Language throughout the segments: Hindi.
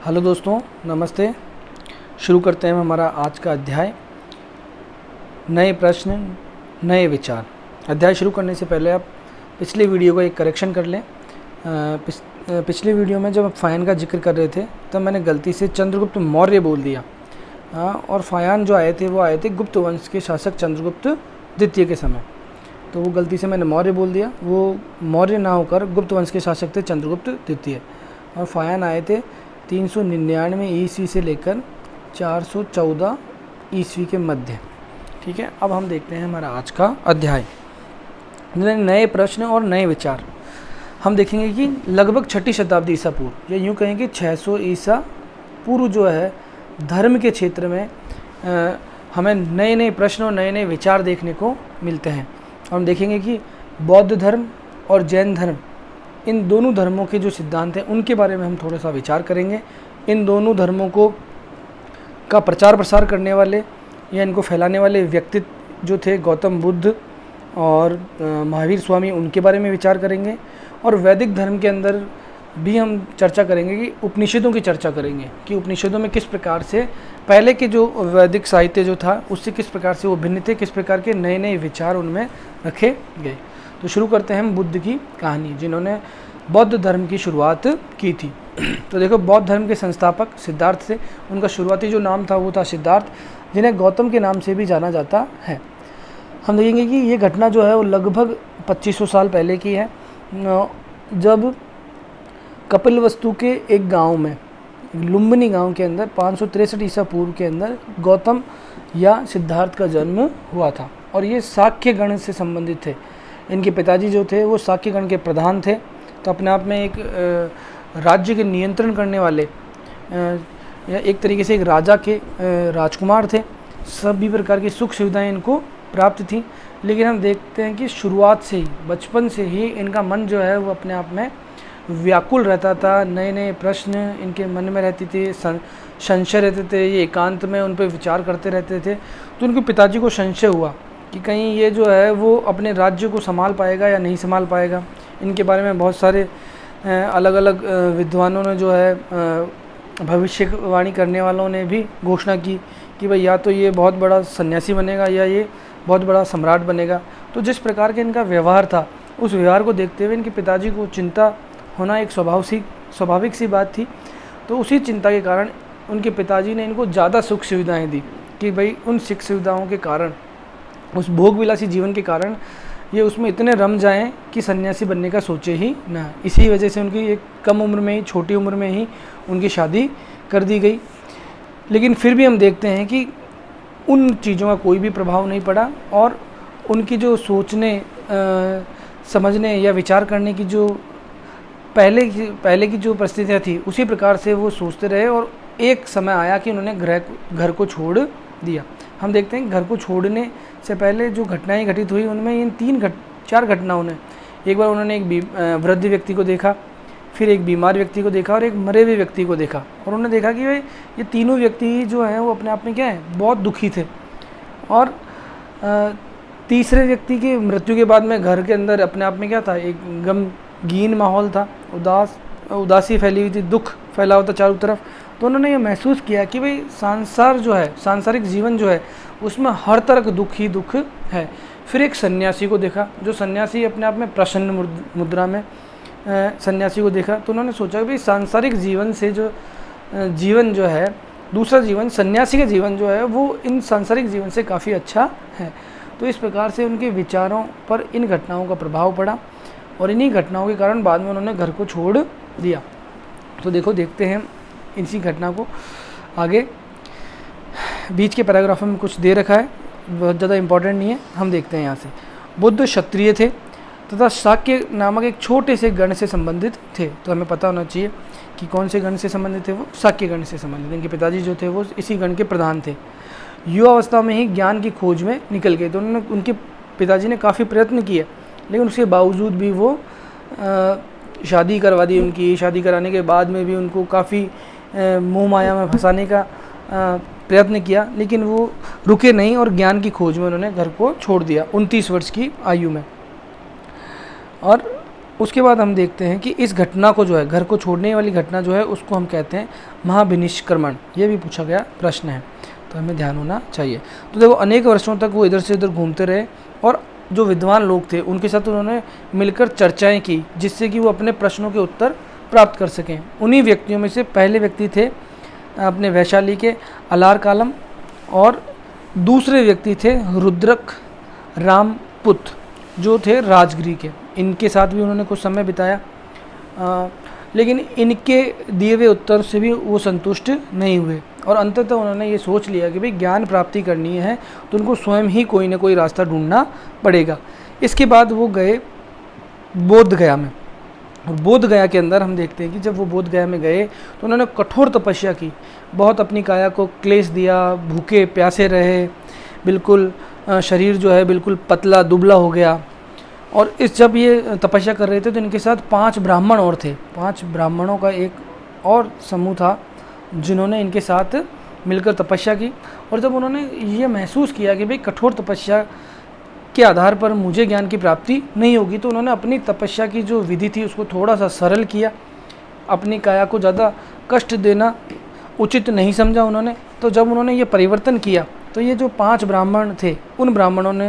हेलो दोस्तों, नमस्ते। शुरू करते हैं हमारा आज का अध्याय। नए प्रश्न, नए विचार। अध्याय शुरू करने से पहले आप पिछले वीडियो का एक करेक्शन कर लें। पिछले वीडियो में जब फायान का जिक्र कर रहे थे तब मैंने गलती से चंद्रगुप्त मौर्य बोल दिया। और फायान जो आए थे गुप्त वंश के शासक चंद्रगुप्त द्वितीय के समय। तो वो गलती से मैंने मौर्य बोल दिया। वो मौर्य ना होकर गुप्त वंश के शासक थे चंद्रगुप्त द्वितीय। और फायान आए थे 399 ईस्वी से लेकर 414 ईस्वी के मध्य। ठीक है, अब हम देखते हैं हमारा आज का अध्याय। नए प्रश्न और नए विचार। हम देखेंगे कि लगभग 6ठी शताब्दी ईसा पूर्व, या यूँ कहें कि 600 ईसा पूर्व जो है धर्म के क्षेत्र में हमें नए नए प्रश्न और नए नए विचार देखने को मिलते हैं। हम देखेंगे कि बौद्ध धर्म और जैन धर्म, इन दोनों धर्मों के जो सिद्धांत हैं उनके बारे में हम थोड़ा सा विचार करेंगे। इन दोनों धर्मों का प्रचार प्रसार करने वाले या इनको फैलाने वाले व्यक्तित्व जो थे गौतम बुद्ध और महावीर स्वामी, उनके बारे में विचार करेंगे। और वैदिक धर्म के अंदर भी हम चर्चा करेंगे कि उपनिषदों की चर्चा करेंगे कि उपनिषदों में किस प्रकार से पहले के जो वैदिक साहित्य जो था उससे किस प्रकार से वो भिन्न थे, किस प्रकार के नए नए विचार उनमें रखे गए। तो शुरू करते हैं हम बुद्ध की कहानी, जिन्होंने बौद्ध धर्म की शुरुआत की थी। तो देखो, बौद्ध धर्म के संस्थापक सिद्धार्थ थे। उनका शुरुआती जो नाम था वो था सिद्धार्थ, जिन्हें गौतम के नाम से भी जाना जाता है। हम देखेंगे कि ये घटना जो है वो लगभग 2500 साल पहले की है, जब कपिलवस्तु के एक गांव में, लुम्बिनी गांव के अंदर 563 ईसा पूर्व के अंदर गौतम या सिद्धार्थ का जन्म हुआ था। और ये शाक्य गण से संबंधित थे। इनके पिताजी जो थे वो शाक्य गण के प्रधान थे। तो अपने आप में एक राज्य के नियंत्रण करने वाले या एक तरीके से एक राजा के राजकुमार थे। सभी प्रकार की सुख सुविधाएं इनको प्राप्त थी। लेकिन हम देखते हैं कि शुरुआत से ही, बचपन से ही इनका मन जो है वो अपने आप में व्याकुल रहता था। नए नए प्रश्न इनके मन में रहती थी, संशय रहते थे। ये एकांत में उन पर विचार करते रहते थे। तो उनके पिताजी को संशय हुआ कि कहीं ये जो है वो अपने राज्य को संभाल पाएगा या नहीं संभाल पाएगा। इनके बारे में बहुत सारे अलग अलग विद्वानों ने जो है, भविष्यवाणी करने वालों ने भी घोषणा की कि भाई या तो ये बहुत बड़ा सन्यासी बनेगा या ये बहुत बड़ा सम्राट बनेगा। तो जिस प्रकार के इनका व्यवहार था, उस व्यवहार को देखते हुए इनके पिताजी को चिंता होना एक स्वाभाविक सी बात थी। तो उसी चिंता के कारण उनके पिताजी ने इनको ज़्यादा सुख सुविधाएँ दी कि भाई उन सुख सुविधाओं के कारण, उस भोग विलासी जीवन के कारण ये उसमें इतने रम जाएं कि सन्यासी बनने का सोचे ही ना। इसी वजह से उनकी एक कम उम्र में ही, छोटी उम्र में ही उनकी शादी कर दी गई। लेकिन फिर भी हम देखते हैं कि उन चीज़ों का कोई भी प्रभाव नहीं पड़ा और उनकी जो सोचने, समझने या विचार करने की जो पहले की जो परिस्थितियाँ थी उसी प्रकार से वो सोचते रहे। और एक समय आया कि उन्होंने घर को छोड़ दिया। हम देखते हैं घर को छोड़ने से पहले जो घटनाएं घटित हुई उनमें इन 4 घटनाओं ने, एक बार उन्होंने एक वृद्ध व्यक्ति को देखा, फिर एक बीमार व्यक्ति को देखा और एक मरे हुए व्यक्ति को देखा। और उन्होंने देखा कि भाई ये तीनों व्यक्ति जो हैं वो अपने आप में क्या है, बहुत दुखी थे। और तीसरे व्यक्ति की मृत्यु के बाद में घर के अंदर अपने आप में क्या था, एक गमगीन माहौल था, उदासी फैली हुई थी, दुख फैला हुआ था चारों तरफ। तो उन्होंने ये महसूस किया कि भाई संसार जो है, सांसारिक जीवन जो है उसमें हर तरह का दुख ही दुख है। फिर एक सन्यासी को देखा, जो सन्यासी अपने आप में प्रसन्न मुद्रा में सन्यासी को देखा। तो उन्होंने सोचा कि भाई सांसारिक जीवन से जो जीवन जो है, दूसरा जीवन, सन्यासी का जीवन जो है वो इन सांसारिक जीवन से काफ़ी अच्छा है। तो इस प्रकार से उनके विचारों पर इन घटनाओं का प्रभाव पड़ा और इन्हीं घटनाओं के कारण बाद में उन्होंने घर को छोड़ दिया। तो देखते हैं इसी घटना को आगे। बीच के पैराग्राफ में कुछ दे रखा है, बहुत ज़्यादा इम्पोर्टेंट नहीं है, हम देखते हैं यहाँ से। बुद्ध क्षत्रिय थे तथा शाक्य नामक एक छोटे से गण से संबंधित थे। तो हमें पता होना चाहिए कि कौन से गण से संबंधित थे। वो शाक्य गण से संबंधित। इनके पिताजी जो थे वो इसी गण के प्रधान थे। युवा अवस्था में ही ज्ञान की खोज में निकल गए। तो उनके पिताजी ने काफ़ी प्रयत्न किए, लेकिन उसके बावजूद भी वो शादी करवा दी उनकी। शादी कराने के बाद में भी उनको काफ़ी मोह माया में फंसाने का प्रयत्न किया, लेकिन वो रुके नहीं और ज्ञान की खोज में उन्होंने घर को छोड़ दिया 29 वर्ष की आयु में। और उसके बाद हम देखते हैं कि इस घटना को जो है, घर को छोड़ने वाली घटना जो है, उसको हम कहते हैं महाविनिष्क्रमण। ये भी पूछा गया प्रश्न है, तो हमें ध्यान होना चाहिए। तो देखो, अनेक वर्षों तक वो इधर से उधर घूमते रहे और जो विद्वान लोग थे उनके साथ उन्होंने मिलकर चर्चाएं की, जिससे कि वो अपने प्रश्नों के उत्तर प्राप्त कर सकें। उन्हीं व्यक्तियों में से पहले व्यक्ति थे अपने वैशाली के अलारकालम, और दूसरे व्यक्ति थे रुद्रक रामपुत, जो थे राजगिरी के। इनके साथ भी उन्होंने कुछ समय बिताया, लेकिन इनके दिए हुए उत्तर से भी वो संतुष्ट नहीं हुए, और अंततः उन्होंने ये सोच लिया कि भाई ज्ञान प्राप्ति करनी है तो उनको स्वयं ही कोई ना कोई रास्ता ढूंढना पड़ेगा। इसके बाद वो गए बोध गया में, और बोध गया के अंदर हम देखते हैं कि जब वो बोध गया में गए तो उन्होंने कठोर तपस्या की, बहुत अपनी काया को क्लेश दिया, भूखे प्यासे रहे, बिल्कुल शरीर जो है बिल्कुल पतला दुबला हो गया। और इस जब ये तपस्या कर रहे थे तो इनके साथ 5 ब्राह्मण और थे। 5 ब्राह्मणों का एक और समूह था जिन्होंने इनके साथ मिलकर तपस्या की। और जब उन्होंने ये महसूस किया कि भाई कठोर तपस्या के आधार पर मुझे ज्ञान की प्राप्ति नहीं होगी, तो उन्होंने अपनी तपस्या की जो विधि थी उसको थोड़ा सा सरल किया। अपनी काया को ज़्यादा कष्ट देना उचित नहीं समझा उन्होंने। तो जब उन्होंने ये परिवर्तन किया तो ये जो 5 ब्राह्मण थे, उन ब्राह्मणों ने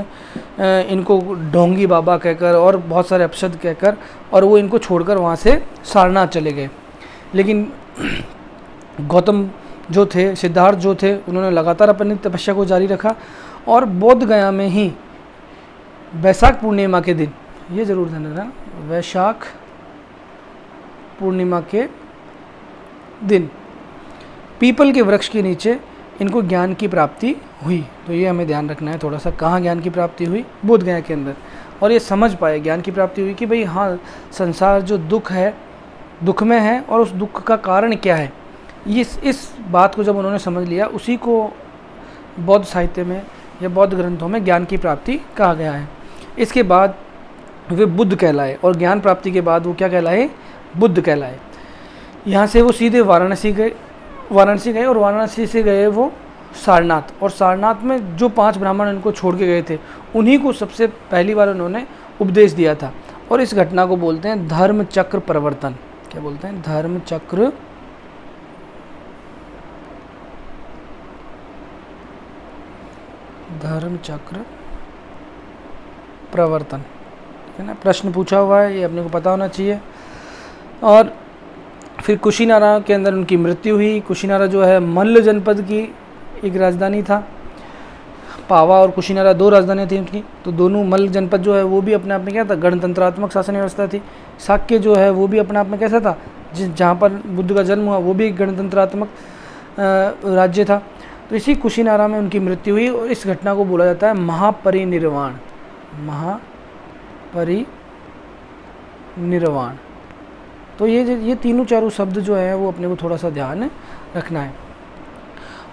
इनको ढोंगी बाबा कहकर और बहुत सारे अपशब्द कहकर, और वो इनको छोड़कर वहाँ से सारनाथ चले गए। लेकिन गौतम जो थे, सिद्धार्थ जो थे, उन्होंने लगातार अपनी तपस्या को जारी रखा, और बोध गया में ही वैशाख पूर्णिमा के दिन, ये ज़रूर ध्यान रखना, वैशाख पूर्णिमा के दिन पीपल के वृक्ष के नीचे इनको ज्ञान की प्राप्ति हुई। तो ये हमें ध्यान रखना है थोड़ा सा, कहाँ ज्ञान की प्राप्ति हुई? बोध गया के अंदर। और ये समझ पाए ज्ञान की प्राप्ति हुई कि भाई हाँ, संसार जो दुख है, दुख में है, और उस दुख का कारण क्या है, इस बात को जब उन्होंने समझ लिया, उसी को बौद्ध साहित्य में या बौद्ध ग्रंथों में ज्ञान की प्राप्ति कहा गया है। इसके बाद वे बुद्ध कहलाए, और ज्ञान प्राप्ति के बाद वो क्या कहलाए? बुद्ध कहलाए। यहाँ से वो सीधे वाराणसी गए, और वाराणसी से गए वो सारनाथ। और सारनाथ में जो 5 ब्राह्मण इनको छोड़ के गए थे, उन्हीं को सबसे पहली बार उन्होंने उपदेश दिया था। और इस घटना को बोलते हैं धर्म चक्र प्रवर्तन। क्या बोलते हैं? धर्म चक्र प्रवर्तन, है ना? प्रश्न पूछा हुआ है, ये अपने को पता होना चाहिए। और फिर कुशीनारा के अंदर उनकी मृत्यु हुई। कुशीनारा जो है मल्ल जनपद की एक राजधानी था। पावा और कुशीनारा 2 राजधानियाँ थी उनकी। तो दोनों, मल्ल जनपद जो है वो भी अपने आप में क्या था? गणतंत्रात्मक शासन व्यवस्था थी। शाक्य जो है वो भी अपने आप में कैसा था? जहाँ पर बुद्ध का जन्म हुआ वो भी एक गणतंत्रात्मक राज्य था। तो इसी कुशीनारा में उनकी मृत्यु हुई, और इस घटना को बोला जाता है महापरिनिर्वाण। महापरिनिर्वाण। तो ये तीनों चारों शब्द जो हैं वो अपने को थोड़ा सा ध्यान रखना है।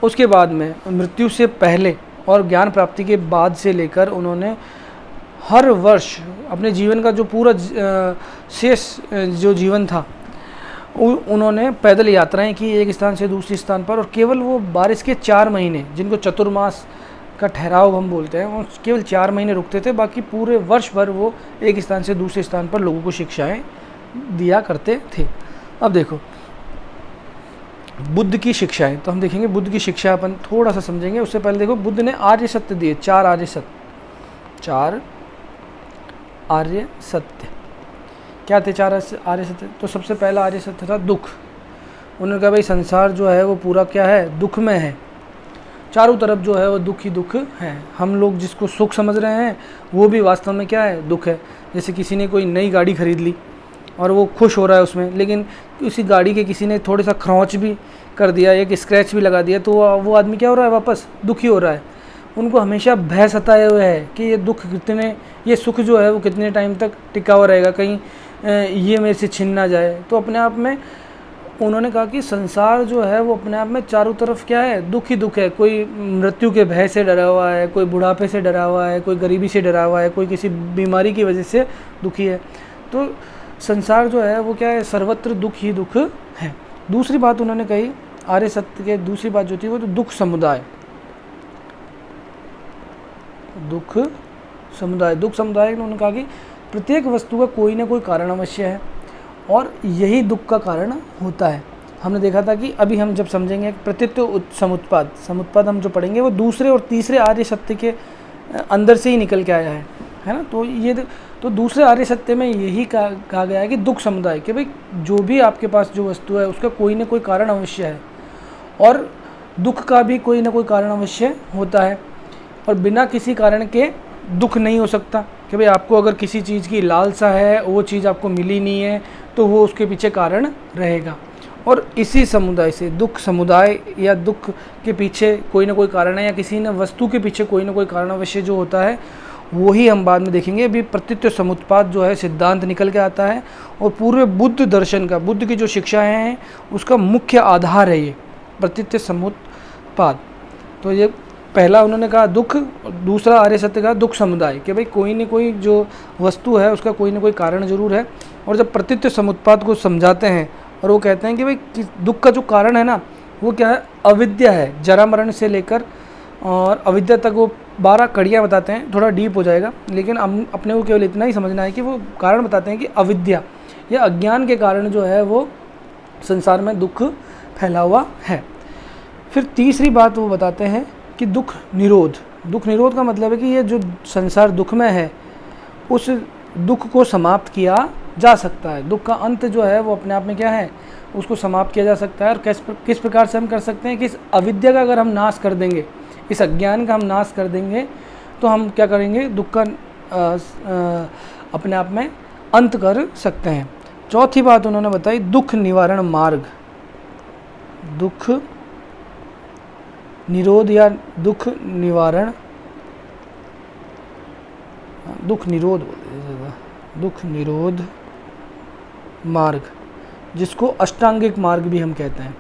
उसके बाद में मृत्यु से पहले और ज्ञान प्राप्ति के बाद से लेकर उन्होंने हर वर्ष अपने जीवन का जो पूरा शेष जो जीवन था, उन्होंने पैदल यात्राएं की एक स्थान से दूसरे स्थान पर। और केवल वो बारिश के 4 महीने, जिनको चतुर्मास का ठहराव हम बोलते हैं, वो केवल 4 महीने रुकते थे। बाकी पूरे वर्ष भर वो एक स्थान से दूसरे स्थान पर लोगों को शिक्षाएं दिया करते थे। अब देखो बुद्ध की शिक्षाएं, तो हम देखेंगे बुद्ध की शिक्षा अपन थोड़ा सा समझेंगे। उससे पहले देखो, बुद्ध ने आर्य सत्य दिए, 4 आर्य सत्य। 4 आर्य सत्य क्या थे? 4 आर्य सत्य। तो सबसे पहला आर्य सत्य था दुख। उन्होंने कहा भाई संसार जो है वो पूरा क्या है? दुख में है। चारों तरफ जो है वो दुख ही दुख है। हम लोग जिसको सुख समझ रहे हैं वो भी वास्तव में क्या है? दुख है। जैसे किसी ने कोई नई गाड़ी खरीद ली और वो खुश हो रहा है उसमें, लेकिन उसी गाड़ी के किसी ने थोड़ा सा खरोंच भी कर दिया, एक स्क्रैच भी लगा दिया, तो वो आदमी क्या हो रहा है? वापस दुखी हो रहा है। उनको हमेशा भय सताए हुए है कि ये दुख कितने, ये सुख जो है वो कितने टाइम तक टिका हुआ रहेगा, कहीं ये मेरे से छिन ना जाए। तो अपने आप में उन्होंने कहा कि संसार जो है वो अपने आप में चारों तरफ क्या है? दुख ही दुख है। कोई मृत्यु के भय से डरा हुआ है, कोई बुढ़ापे से डरा हुआ है, कोई गरीबी से डरा हुआ है, कोई किसी बीमारी की वजह से दुखी है। तो संसार जो है वो क्या है? सर्वत्र दुख ही दुख है। दूसरी बात उन्होंने कही आर्य सत्य के, दूसरी बात जो थी वो तो दुख समुदाय। दुख समुदाय उन्होंने कहा कि प्रत्येक वस्तु का कोई ना कोई कारण अवश्य है और यही दुख का कारण होता है। हमने देखा था कि अभी हम जब समझेंगे प्रतीत्व समुत्पाद हम जो पढ़ेंगे वो दूसरे और तीसरे आर्य सत्य के अंदर से ही निकल के आया है ना। तो दूसरे आर्य सत्य में यही कहा गया है कि दुख समुदाय, कि भाई जो भी आपके पास जो वस्तु है उसका कोई ना कोई कारण अवश्य है और दुख का भी कोई ना कोई कारण अवश्य होता है और बिना किसी कारण के दुख नहीं हो सकता। कि भाई आपको अगर किसी चीज़ की लालसा है, वो चीज़ आपको मिली नहीं है, तो वो उसके पीछे कारण रहेगा। और इसी समुदाय से दुख समुदाय या दुख के पीछे कोई ना कोई कारण है या किसी न वस्तु के पीछे कोई ना कोई कारण अवश्य जो होता है, वही हम बाद में देखेंगे। अभी प्रतीत्व समुत्पाद जो है सिद्धांत निकल के आता है और पूरे बुद्ध दर्शन का, बुद्ध की जो शिक्षाएँ हैं उसका मुख्य आधार है ये प्रतीत्व समुत्पाद। तो ये पहला उन्होंने कहा दुख, और दूसरा आर्य सत्य का दुख समुदाय, कि भाई कोई न कोई जो वस्तु है उसका कोई ना कोई कारण जरूर है। और जब प्रतीत्व समुत्पाद को समझाते हैं और वो कहते हैं कि भाई दुख का जो कारण है ना वो क्या है, अविद्या है। जरा मरण से लेकर और अविद्या तक वो 12 कड़ियाँ बताते हैं, थोड़ा डीप हो जाएगा, लेकिन हम अपने को केवल इतना ही समझना है कि वो कारण बताते हैं कि अविद्या या अज्ञान के कारण जो है वो संसार में दुख फैला हुआ है। फिर तीसरी बात वो बताते हैं कि दुख निरोध का मतलब है कि ये जो संसार दुख में है उस दुख को समाप्त किया जा सकता है। दुख का अंत जो है वो अपने आप में क्या है, उसको समाप्त किया जा सकता है। और किस प्रकार से हम कर सकते हैं कि इस अविद्या का अगर हम नाश कर देंगे, इस अज्ञान का हम नाश कर देंगे, तो हम क्या करेंगे, दुख का अपने आप में अंत कर सकते हैं। चौथी बात उन्होंने बताई दुख निवारण मार्ग, दुख निरोध या दुख निवारण, दुख निरोध मार्ग, जिसको अष्टांगिक मार्ग भी हम कहते हैं।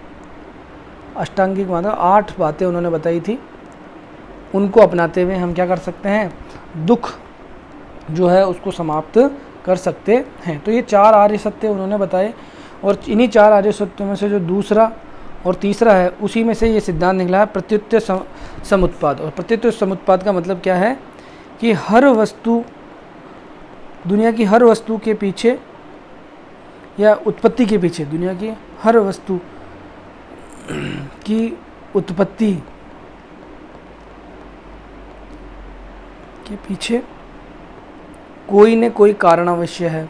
अष्टांगिक मार्ग 8 बातें उन्होंने बताई थी, उनको अपनाते हुए हम क्या कर सकते हैं, दुख जो है उसको समाप्त कर सकते हैं। तो ये 4 आर्य सत्य उन्होंने बताए और इन्हीं 4 आर्य सत्यों में से जो दूसरा और तीसरा है उसी में से ये सिद्धांत निकला है प्रतीत्व समुत्पाद। और प्रतीत्व समुत्पाद का मतलब क्या है कि हर वस्तु, दुनिया की हर वस्तु के पीछे या उत्पत्ति के पीछे, दुनिया की हर वस्तु की उत्पत्ति के पीछे कोई न कोई कारण अवश्य है,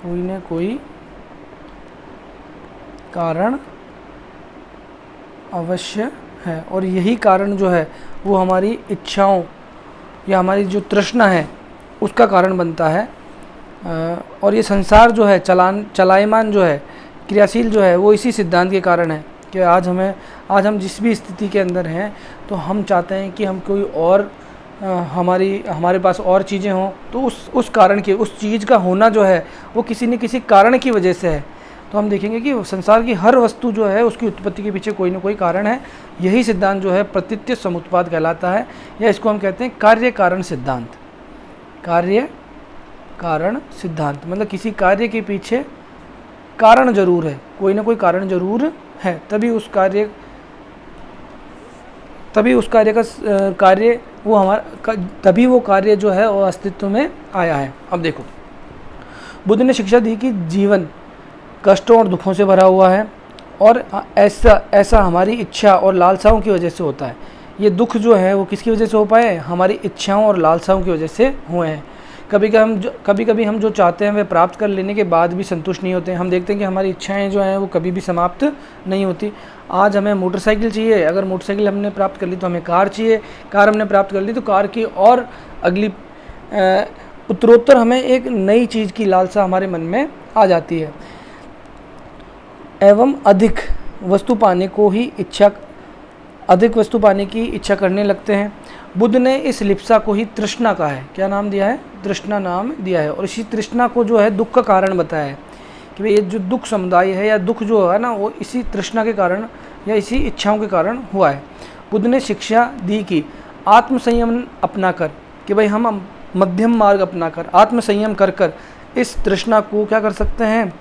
कोई न कोई कारण अवश्य है। और यही कारण जो है वो हमारी इच्छाओं या हमारी जो तृष्णा है उसका कारण बनता है। और ये संसार जो है चलायमान जो है, क्रियाशील जो है, वो इसी सिद्धांत के कारण है कि आज हम जिस भी स्थिति के अंदर हैं तो हम चाहते हैं कि हम कोई और हमारे पास और चीज़ें हों, तो उस कारण की, उस चीज़ का होना जो है वो किसी न किसी कारण की वजह से है। तो हम देखेंगे कि संसार की हर वस्तु जो है उसकी उत्पत्ति के पीछे कोई ना कोई कारण है। यही सिद्धांत जो है प्रतीत्व समुत्पाद कहलाता है, या इसको हम कहते हैं कार्य कारण सिद्धांत। कार्य कारण सिद्धांत मतलब किसी कार्य के पीछे कारण जरूर है, कोई ना कोई कारण जरूर है, तभी उस कार्य का कार्य वो हमारा, तभी वो कार्य जो है वो अस्तित्व में आया है। अब देखो, बुद्ध ने शिक्षा दी कि जीवन कष्टों और दुखों से भरा हुआ है और ऐसा हमारी इच्छा और लालसाओं की वजह से होता है। ये दुख जो है वो किसकी वजह से हो पाए, हमारी इच्छाओं और लालसाओं की वजह से हुए हैं। कभी कभी हम जो चाहते हैं वह प्राप्त कर लेने के बाद भी संतुष्ट नहीं होते हैं। हम देखते हैं कि हमारी इच्छाएं जो हैं वो कभी भी समाप्त नहीं होती। आज हमें मोटरसाइकिल चाहिए, अगर मोटरसाइकिल हमने प्राप्त कर ली तो हमें कार चाहिए, कार हमने प्राप्त कर ली तो कार की और अगली उत्तरोत्तर हमें एक नई चीज़ की लालसा हमारे मन में आ जाती है। एवं अधिक वस्तु पाने की इच्छा करने लगते हैं। बुद्ध ने इस लिप्सा को ही तृष्णा कहा है। क्या नाम दिया है, तृष्णा नाम दिया है। और इसी तृष्णा को जो है दुख का कारण बताया है कि भाई ये जो दुख समुदाय है या दुख जो है ना वो इसी तृष्णा के कारण या इसी इच्छाओं के कारण हुआ है। बुद्ध ने शिक्षा दी कि आत्मसंयम अपना कर, कि भाई हम मध्यम मार्ग अपना कर, आत्मसंयम कर इस तृष्णा को क्या कर सकते हैं,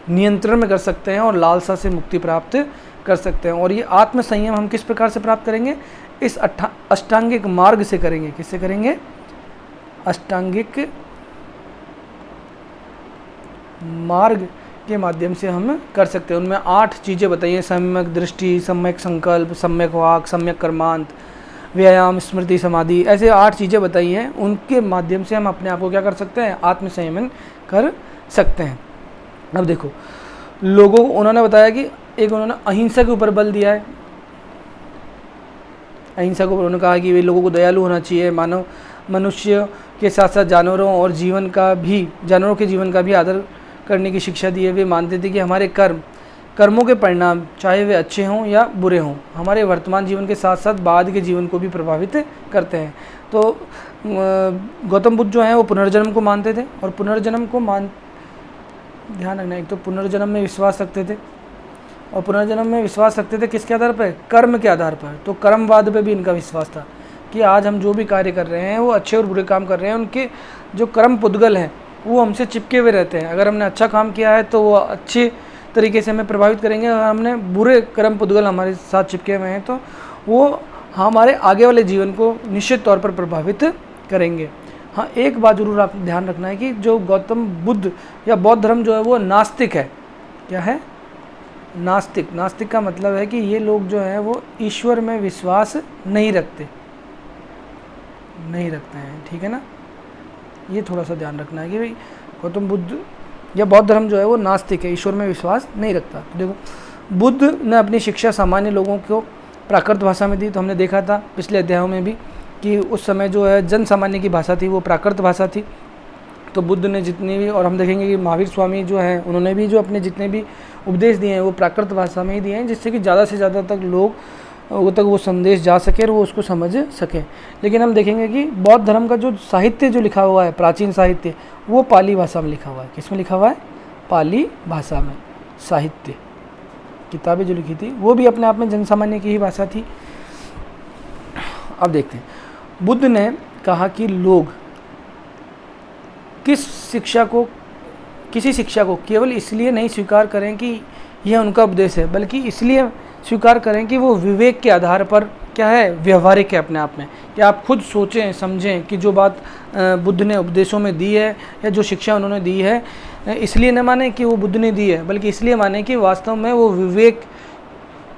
नियंत्रण में कर सकते हैं और लालसा से मुक्ति प्राप्त कर सकते हैं। और ये आत्मसंयम हम किस प्रकार से प्राप्त करेंगे, इस अष्टांगिक मार्ग से करेंगे। किससे करेंगे, अष्टांगिक मार्ग के माध्यम से हम कर सकते हैं। उनमें 8 चीज़ें बताई हैं, सम्यक दृष्टि, सम्यक संकल्प, सम्यक वाक, सम्यक कर्मांत, व्यायाम, स्मृति, समाधि, ऐसे 8 चीज़ें बताई हैं। उनके माध्यम से हम अपने आप को क्या कर सकते हैं, आत्म संयमन कर सकते हैं। अब देखो, लोगों को उन्होंने बताया कि एक उन्होंने अहिंसा के ऊपर बल दिया है। अहिंसा को उन्होंने कहा कि वे लोगों को दयालु होना चाहिए, मनुष्य के साथ साथ जानवरों के जीवन का भी आदर करने की शिक्षा दी है। वे मानते थे कि हमारे कर्मों के परिणाम, चाहे वे अच्छे हों या बुरे हों, हमारे वर्तमान जीवन के साथ साथ बाद के जीवन को भी प्रभावित करते हैं। तो गौतम बुद्ध जो हैं वो पुनर्जन्म को मानते थे, और पुनर्जन्म को ध्यान रखना, एक तो पुनर्जन्म में विश्वास रखते थे, और पुनर्जन्म में विश्वास रखते थे किसके आधार पर, कर्म के आधार पर। तो कर्मवाद पे भी इनका विश्वास था कि आज हम जो भी कार्य कर रहे हैं वो अच्छे और बुरे काम कर रहे हैं, उनके जो कर्म पुद्गल हैं वो हमसे चिपके हुए रहते हैं। अगर हमने अच्छा काम किया है तो वो अच्छे तरीके से हमें प्रभावित करेंगे, अगर हमने बुरे कर्म पुद्गल हमारे साथ चिपके हुए हैं तो वो हमारे आगे वाले जीवन को निश्चित तौर पर प्रभावित करेंगे। हाँ, एक बात जरूर आप ध्यान रखना है कि जो गौतम बुद्ध या बौद्ध धर्म जो है वो नास्तिक है। क्या है? नास्तिक। नास्तिक का मतलब है कि ये लोग जो हैं वो ईश्वर में विश्वास नहीं रखते हैं, ठीक है ना। ये थोड़ा सा ध्यान रखना है कि भाई गौतम बुद्ध या बौद्ध धर्म जो है वो नास्तिक है, ईश्वर में विश्वास नहीं रखता। तो देखो, बुद्ध ने अपनी शिक्षा सामान्य लोगों को प्राकृत भाषा में दी। तो हमने देखा था पिछले अध्यायों में भी कि उस समय जो है जन सामान्य की भाषा थी वो प्राकृत भाषा थी। तो बुद्ध ने जितनी भी, और हम देखेंगे कि महावीर स्वामी जो हैं उन्होंने भी जो अपने जितने भी उपदेश दिए हैं वो प्राकृत भाषा में ही दिए हैं, जिससे कि ज़्यादा से ज़्यादा तक वो संदेश जा सके और वो उसको समझ सके। लेकिन हम देखेंगे कि बौद्ध धर्म का जो साहित्य जो लिखा हुआ है, प्राचीन साहित्य, वो पाली भाषा में लिखा हुआ है। किस में लिखा हुआ है? पाली भाषा में। साहित्य, किताबें जो लिखी थी वो भी अपने आप में जनसामान्य की ही भाषा थी। अब देखते हैं, बुद्ध ने कहा कि लोग किसी शिक्षा को केवल इसलिए नहीं स्वीकार करें कि यह उनका उपदेश है, बल्कि इसलिए स्वीकार करें कि वो विवेक के आधार पर क्या है, व्यवहारिक है अपने आप में। कि आप खुद सोचें समझें कि जो बात बुद्ध ने उपदेशों में दी है या जो शिक्षा उन्होंने दी है, इसलिए न माने कि वो बुद्ध ने दी है, बल्कि इसलिए माने कि वास्तव में वो विवेक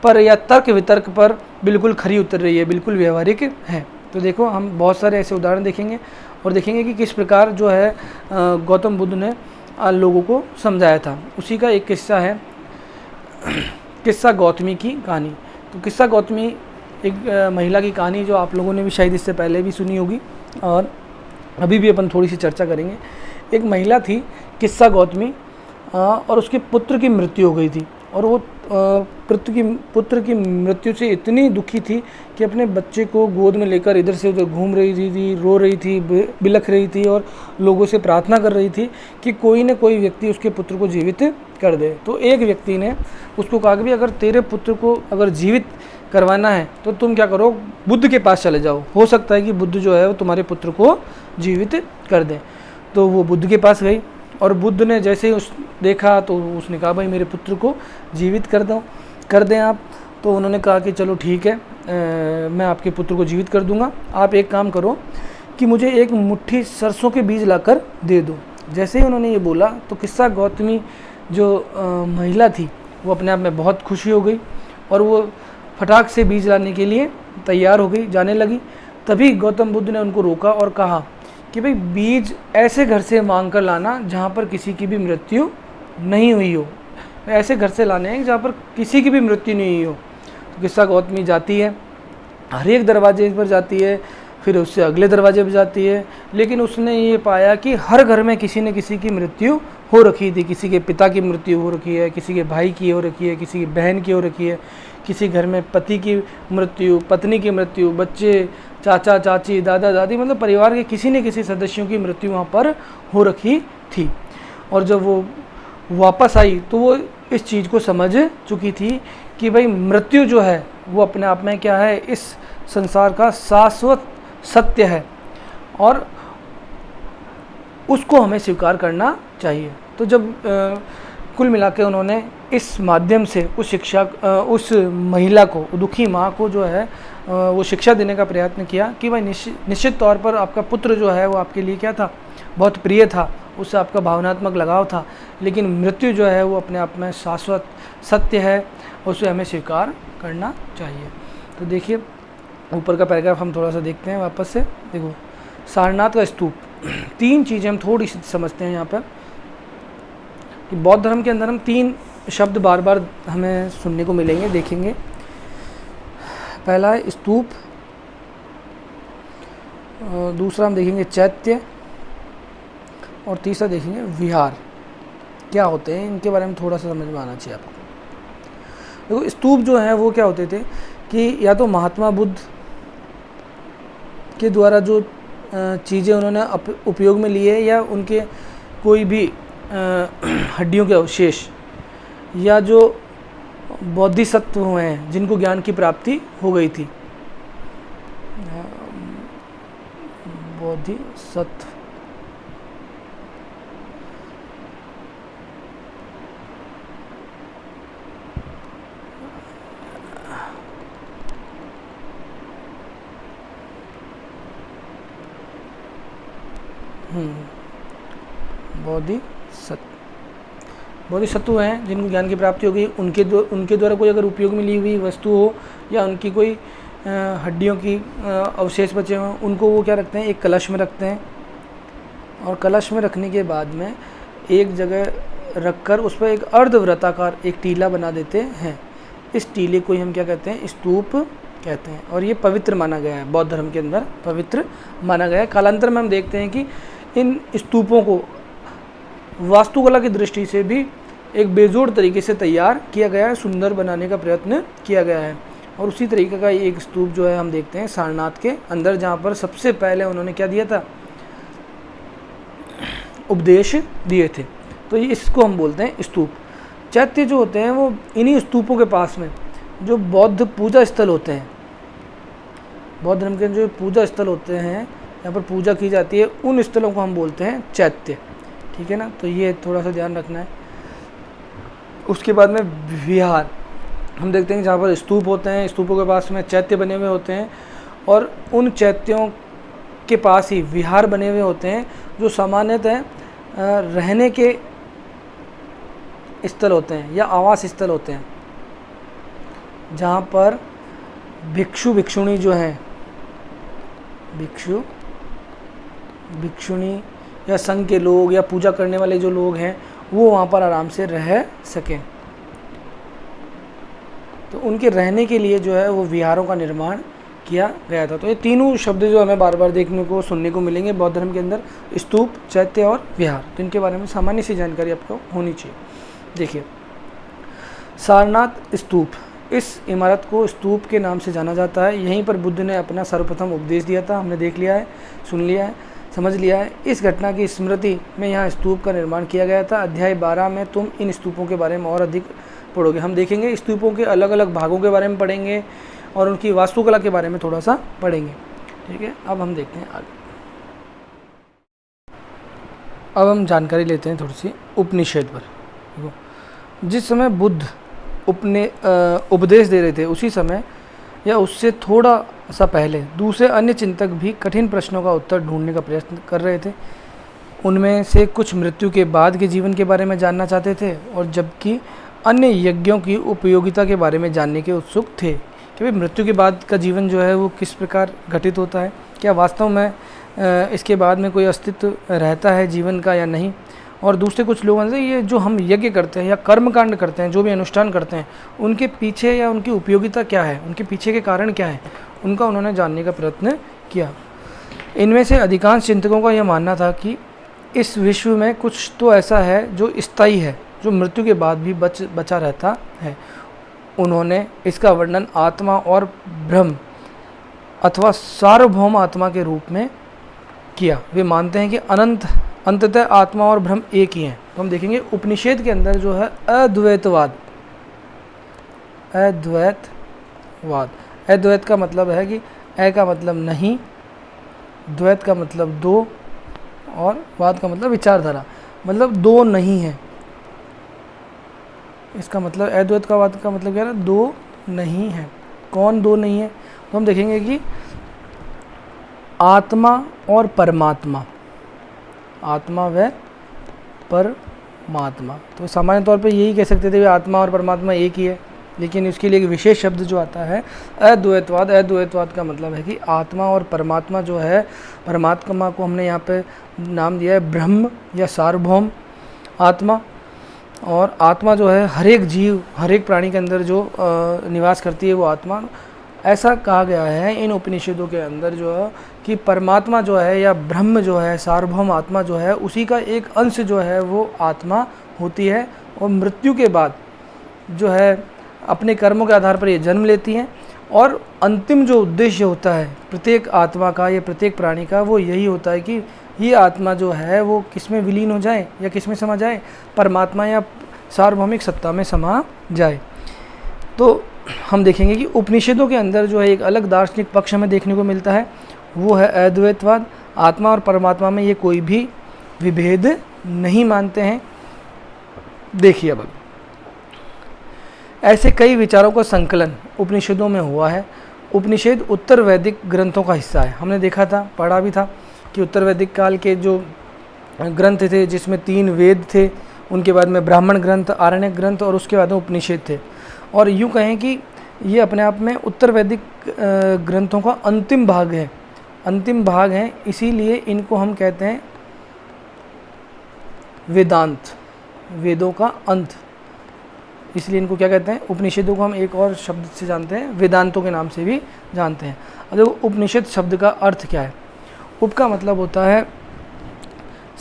पर या तर्क वितर्क पर बिल्कुल खरी उतर रही है, बिल्कुल व्यवहारिक है। तो देखो, हम बहुत सारे ऐसे उदाहरण देखेंगे और देखेंगे कि किस प्रकार जो है गौतम बुद्ध ने लोगों को समझाया था। उसी का एक किस्सा है, किस्सा गौतमी की कहानी। तो किस्सा गौतमी एक महिला की कहानी जो आप लोगों ने भी शायद इससे पहले भी सुनी होगी और अभी भी अपन थोड़ी सी चर्चा करेंगे। एक महिला थी किस्सा गौतमी, और उसके पुत्र की मृत्यु हो गई थी, और वो पुत्र की मृत्यु से इतनी दुखी थी कि अपने बच्चे को गोद में लेकर इधर से उधर घूम रही थी, रो रही थी, बिलख रही थी और लोगों से प्रार्थना कर रही थी कि कोई न कोई व्यक्ति उसके पुत्र को जीवित कर दे। तो एक व्यक्ति ने उसको कहा कि भाई अगर तेरे पुत्र को अगर जीवित करवाना है तो तुम क्या करो, बुद्ध के पास चले जाओ, हो सकता है कि बुद्ध जो है वो तुम्हारे पुत्र को जीवित कर दे। तो वो बुद्ध के पास गई और बुद्ध ने जैसे ही देखा तो उसने कहा भाई मेरे पुत्र को जीवित कर दें आप। तो उन्होंने कहा कि चलो ठीक है, मैं आपके पुत्र को जीवित कर दूंगा, आप एक काम करो कि मुझे एक मुट्ठी सरसों के बीज लाकर दे दो। जैसे ही उन्होंने ये बोला तो किस्सा गौतमी जो महिला थी वो अपने आप में बहुत खुशी हो गई और वो फटाक से बीज लाने के लिए तैयार हो गई, जाने लगी। तभी गौतम बुद्ध ने उनको रोका और कहा कि भाई बीज ऐसे घर से मांग कर लाना जहाँ पर किसी की भी मृत्यु नहीं हुई हो, ऐसे घर से लाने हैं जहाँ पर किसी की भी मृत्यु नहीं हुई हो। तो किस्सा गौतमी जाती है, हर एक दरवाजे पर जाती है, फिर उससे अगले दरवाजे पर जाती है, लेकिन उसने ये पाया कि हर घर में किसी न किसी की मृत्यु हो रखी थी। किसी के पिता की मृत्यु हो रखी है, किसी के भाई की हो रखी है, किसी की बहन की हो रखी है, किसी घर में पति की मृत्यु, पत्नी की मृत्यु, बच्चे, चाचा चाची, दादा दादी, मतलब परिवार के किसी न किसी सदस्यों की मृत्यु वहाँ पर हो रखी थी। और जब वो वापस आई तो वो इस चीज़ को समझ चुकी थी कि भाई मृत्यु जो है वो अपने आप में क्या है, इस संसार का शाश्वत सत्य है और उसको हमें स्वीकार करना चाहिए। तो जब कुल मिला के उन्होंने इस माध्यम से उस महिला को, दुखी माँ को जो है वो शिक्षा देने का प्रयत्न किया कि भाई निश्चित तौर पर आपका पुत्र जो है वो आपके लिए क्या था, बहुत प्रिय था उससे आपका भावनात्मक लगाव था, लेकिन मृत्यु जो है वो अपने आप में शाश्वत सत्य है, उसे हमें स्वीकार करना चाहिए। तो देखिए ऊपर का पैराग्राफ हम थोड़ा सा देखते हैं वापस से। देखो सारनाथ का स्तूप, 3 चीज़ें हम थोड़ी सी समझते हैं यहाँ पर कि बौद्ध धर्म के अंदर हम 3 शब्द बार बार हमें सुनने को मिलेंगे, देखेंगे। पहला है स्तूप, दूसरा हम देखेंगे चैत्य, और तीसरा देखेंगे विहार। क्या होते हैं इनके बारे में थोड़ा सा समझ में आना चाहिए आपको। देखो स्तूप जो है वो क्या होते थे कि या तो महात्मा बुद्ध के द्वारा जो चीज़ें उन्होंने उपयोग में लिए, या उनके कोई भी हड्डियों के अवशेष, या जो बोधिसत्व हैं जिनको ज्ञान की प्राप्ति हो गई थी, बोधिसत्व। बोधिसत्व हैं जिनको ज्ञान की प्राप्ति हो गई, उनके द्वारा कोई अगर उपयोग में ली हुई वस्तु हो, या उनकी कोई हड्डियों की अवशेष बचे हों, उनको वो क्या रखते हैं, एक कलश में रखते हैं, और कलश में रखने के बाद में एक जगह रखकर उस पर एक अर्धवृत्ताकार एक टीला बना देते हैं। इस टीले को ही हम क्या कहते हैं, स्तूप कहते हैं, और ये पवित्र माना गया है, बौद्ध धर्म के अंदर पवित्र माना गया है। कालांतर में हम देखते हैं कि इन स्तूपों को वास्तुकला की दृष्टि से भी एक बेजोड़ तरीके से तैयार किया गया है, सुंदर बनाने का प्रयत्न किया गया है। और उसी तरीके का एक स्तूप जो है हम देखते हैं सारनाथ के अंदर, जहाँ पर सबसे पहले उन्होंने क्या दिया था, उपदेश दिए थे। तो ये इसको हम बोलते हैं स्तूप। चैत्य जो होते हैं वो इन्हीं स्तूपों के पास में जो बौद्ध पूजा स्थल होते हैं, बौद्ध धर्म के जो पूजा स्थल होते हैं, यहाँ पर पूजा की जाती है, उन स्थलों को हम बोलते हैं चैत्य। ठीक है ना, तो ये थोड़ा सा ध्यान रखना है। उसके बाद में विहार हम देखते हैं जहाँ पर स्तूप होते हैं, स्तूपों के पास में चैत्य बने हुए होते हैं, और उन चैत्यों के पास ही विहार बने हुए होते हैं जो सामान्यतः रहने के स्थल होते हैं या आवास स्थल होते हैं, जहाँ पर भिक्षु भिक्षुणी जो हैं, भिक्षु भिक्षुणी या संघ के लोग या पूजा करने वाले जो लोग हैं वो वहाँ पर आराम से रह सकें। तो उनके रहने के लिए जो है वो विहारों का निर्माण किया गया था। तो ये तीनों शब्द जो हमें बार बार देखने को सुनने को मिलेंगे बौद्ध धर्म के अंदर, स्तूप, चैत्य और विहार। तो इनके बारे में सामान्य सी जानकारी आपको होनी चाहिए। देखिए सारनाथ स्तूप, इस इमारत को स्तूप के नाम से जाना जाता है। यहीं पर बुद्ध ने अपना सर्वप्रथम उपदेश दिया था। हमने देख लिया है, सुन लिया है, समझ लिया है। इस घटना की स्मृति में यहाँ स्तूप का निर्माण किया गया था। अध्याय 12 में तुम इन स्तूपों के बारे में और अधिक पढ़ोगे। हम देखेंगे स्तूपों के अलग अलग भागों के बारे में पढ़ेंगे और उनकी वास्तुकला के बारे में थोड़ा सा पढ़ेंगे। ठीक है, अब हम देखते हैं आगे। अब हम जानकारी लेते हैं थोड़ी सी उपनिषद पर। देखो जिस समय बुद्ध उपदेश दे रहे थे, उसी समय या उससे थोड़ा सा पहले दूसरे अन्य चिंतक भी कठिन प्रश्नों का उत्तर ढूंढने का प्रयत्न कर रहे थे। उनमें से कुछ मृत्यु के बाद के जीवन के बारे में जानना चाहते थे, और जबकि अन्य यज्ञों की उपयोगिता के बारे में जानने के उत्सुक थे कि भाई मृत्यु के बाद का जीवन जो है वो किस प्रकार घटित होता है, क्या वास्तव में इसके बाद में कोई अस्तित्व रहता है जीवन का या नहीं। और दूसरे कुछ लोगों से ये जो हम यज्ञ करते हैं या कर्मकांड करते हैं, जो भी अनुष्ठान करते हैं, उनके पीछे या उनकी उपयोगिता क्या है, उनके पीछे के कारण क्या है, उनका उन्होंने जानने का प्रयत्न किया। इनमें से अधिकांश चिंतकों का यह मानना था कि इस विश्व में कुछ तो ऐसा है जो स्थायी है, जो मृत्यु के बाद भी बचा रहता है। उन्होंने इसका वर्णन आत्मा और ब्रह्म अथवा सार्वभौम आत्मा के रूप में किया। वे मानते हैं कि अंततः आत्मा और ब्रह्म एक ही हैं। तो हम देखेंगे उपनिषद के अंदर जो है अद्वैतवाद, अद्वैत का मतलब है कि अ का मतलब नहीं, द्वैत का मतलब दो, और वाद का मतलब विचारधारा, मतलब दो नहीं है। इसका मतलब अद्वैत का वाद का मतलब क्या है, दो नहीं है। कौन दो नहीं है? तो हम देखेंगे कि आत्मा और परमात्मा, आत्मा व परमात्मा। तो सामान्य तौर पे यही कह सकते थे कि आत्मा और परमात्मा एक ही है, लेकिन उसके लिए एक विशेष शब्द जो आता है अद्वैतवाद। अद्वैतवाद का मतलब है कि आत्मा और परमात्मा जो है, परमात्मा को हमने यहाँ पे नाम दिया है ब्रह्म या सार्वभौम आत्मा, और आत्मा जो है हर एक जीव, हर एक प्राणी के अंदर जो निवास करती है वो आत्मा। ऐसा कहा गया है इन उपनिषदों के अंदर जो है कि परमात्मा जो है या ब्रह्म जो है, सार्वभौम आत्मा जो है, उसी का एक अंश जो है वो आत्मा होती है, और मृत्यु के बाद जो है अपने कर्मों के आधार पर ये जन्म लेती हैं, और अंतिम जो उद्देश्य होता है प्रत्येक आत्मा का या प्रत्येक प्राणी का, वो यही होता है कि ये आत्मा जो है वो किस में विलीन हो जाए या किस में समा जाए, परमात्मा या सार्वभौमिक सत्ता में समा जाए। तो हम देखेंगे कि उपनिषदों के अंदर जो है एक अलग दार्शनिक पक्ष हमें देखने को मिलता है, वो है अद्वैतवाद। आत्मा और परमात्मा में ये कोई भी विभेद नहीं मानते हैं। देखिए अब ऐसे कई विचारों का संकलन उपनिषदों में हुआ है। उपनिषद उत्तर वैदिक ग्रंथों का हिस्सा है। हमने देखा था, पढ़ा भी था कि उत्तर वैदिक काल के जो ग्रंथ थे जिसमें 3 वेद थे, उनके बाद में ब्राह्मण ग्रंथ, आरण्यक ग्रंथ, और उसके बाद में उपनिषद थे। और यूँ कहें कि ये अपने आप में उत्तर वैदिक ग्रंथों का अंतिम भाग है, अंतिम भाग है। इसीलिए इनको हम कहते हैं वेदांत, वेदों का अंत। इसलिए इनको क्या कहते हैं, उपनिषदों को हम एक और शब्द से जानते हैं, वेदांतों के नाम से भी जानते हैं। अब देखो उपनिषद शब्द का अर्थ क्या है। उप का मतलब होता है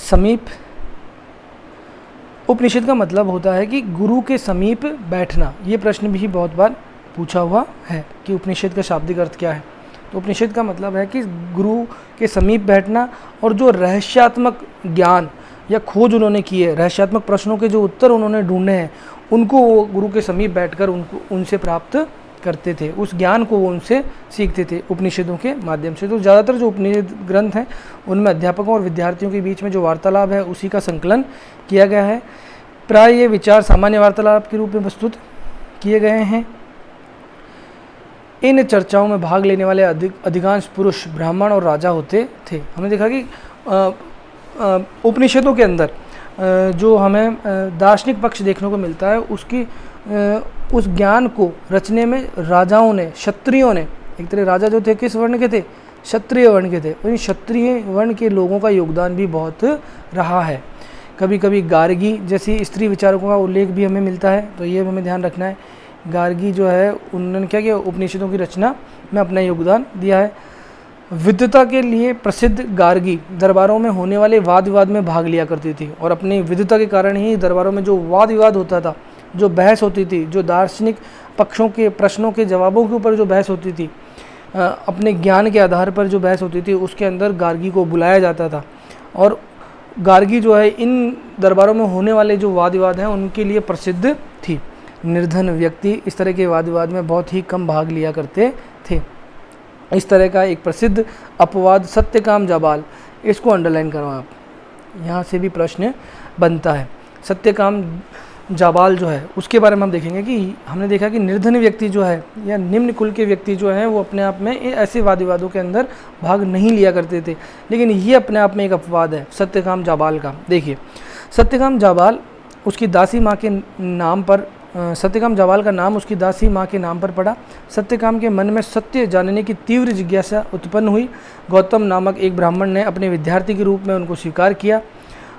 समीप। उपनिषद का मतलब होता है कि गुरु के समीप बैठना। ये प्रश्न भी बहुत बार पूछा हुआ है कि उपनिषद का शाब्दिक अर्थ क्या है। तो उपनिषद का मतलब है कि गुरु के समीप बैठना, और जो रहस्यात्मक ज्ञान या खोज उन्होंने की है, रहस्यात्मक प्रश्नों के जो उत्तर उन्होंने ढूंढे हैं, उनको वो गुरु के समीप बैठकर उनसे प्राप्त करते थे, उस ज्ञान को वो उनसे सीखते थे उपनिषदों के माध्यम से। तो ज़्यादातर जो उपनिषद ग्रंथ हैं उनमें अध्यापकों और विद्यार्थियों के बीच में जो वार्तालाप है उसी का संकलन किया गया है। प्राय ये विचार सामान्य वार्तालाप के रूप में प्रस्तुत किए गए हैं। इन चर्चाओं में भाग लेने वाले अधिकांश पुरुष ब्राह्मण और राजा होते थे। हमने देखा कि उपनिषदों के अंदर जो हमें दार्शनिक पक्ष देखने को मिलता है, उसकी उस ज्ञान को रचने में राजाओं ने, क्षत्रियों ने, एक तरह राजा जो थे किस वर्ण के थे, क्षत्रिय वर्ण के थे, और इन क्षत्रिय वर्ण के लोगों का योगदान भी बहुत रहा है। कभी कभी गार्गी जैसी स्त्री विचारकों का उल्लेख भी हमें मिलता है, तो ये हमें ध्यान रखना है। गार्गी जो है उन्होंने क्या किया, उपनिषदों की रचना में अपना योगदान दिया है। विद्वता के लिए प्रसिद्ध गार्गी दरबारों में होने वाले वाद विवाद में भाग लिया करती थी, और अपनी विद्वता के कारण ही दरबारों में जो वाद विवाद होता था, जो बहस होती थी, जो दार्शनिक पक्षों के प्रश्नों के जवाबों के ऊपर जो बहस होती थी, अपने ज्ञान के आधार पर जो बहस होती थी, उसके अंदर गार्गी को बुलाया जाता था। और गार्गी जो है इन दरबारों में होने वाले जो वाद विवाद हैं उनके लिए प्रसिद्ध थी। निर्धन व्यक्ति इस तरह के वाद विवाद में बहुत ही कम भाग लिया करते थे। इस तरह का एक प्रसिद्ध अपवाद सत्यकाम जाबाल, इसको अंडरलाइन करो आप, यहाँ से भी प्रश्न बनता है। सत्यकाम जाबाल जो है उसके बारे में हम देखेंगे कि हमने देखा कि निर्धन व्यक्ति जो है या निम्न कुल के व्यक्ति जो हैं वो अपने आप में ऐसे वाद विवादों के अंदर भाग नहीं लिया करते थे, लेकिन ये अपने आप में एक अपवाद है सत्यकाम जाबाल का। देखिए सत्यकाम जाबाल उसकी दासी माँ के नाम पर, सत्यकाम जाबाल का नाम उसकी दासी माँ के नाम पर पड़ा। सत्यकाम के मन में सत्य जानने की तीव्र जिज्ञासा उत्पन्न हुई। गौतम नामक एक ब्राह्मण ने अपने विद्यार्थी के रूप में उनको स्वीकार किया।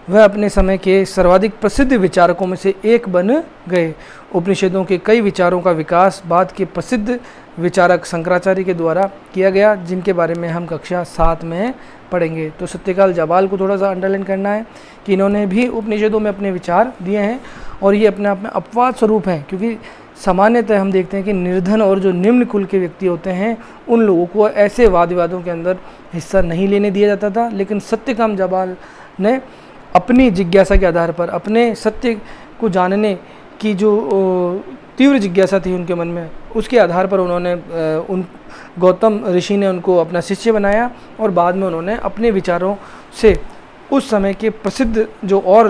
वह अपने समय के सर्वाधिक प्रसिद्ध विचारकों में से एक बन गए। उपनिषदों के कई विचारों का विकास बाद के प्रसिद्ध विचारक शंकराचार्य के द्वारा किया गया, जिनके बारे में हम कक्षा 7 में पढ़ेंगे। तो सत्यकाल जाबाल को थोड़ा सा अंडरलाइन करना है कि इन्होंने भी उपनिषदों में अपने विचार दिए हैं, और ये अपने आप में अपवाद स्वरूप हैं, क्योंकि सामान्यतः हम देखते हैं कि निर्धन और जो निम्न कुल के व्यक्ति होते हैं उन लोगों को ऐसे वाद विवादों के अंदर हिस्सा नहीं लेने दिया जाता था। लेकिन सत्यकाम जाबाल ने अपनी जिज्ञासा के आधार पर, अपने सत्य को जानने की जो तीव्र जिज्ञासा थी उनके मन में, उसके आधार पर उन्होंने उन गौतम ऋषि ने उनको अपना शिष्य बनाया, और बाद में उन्होंने अपने विचारों से उस समय के प्रसिद्ध जो और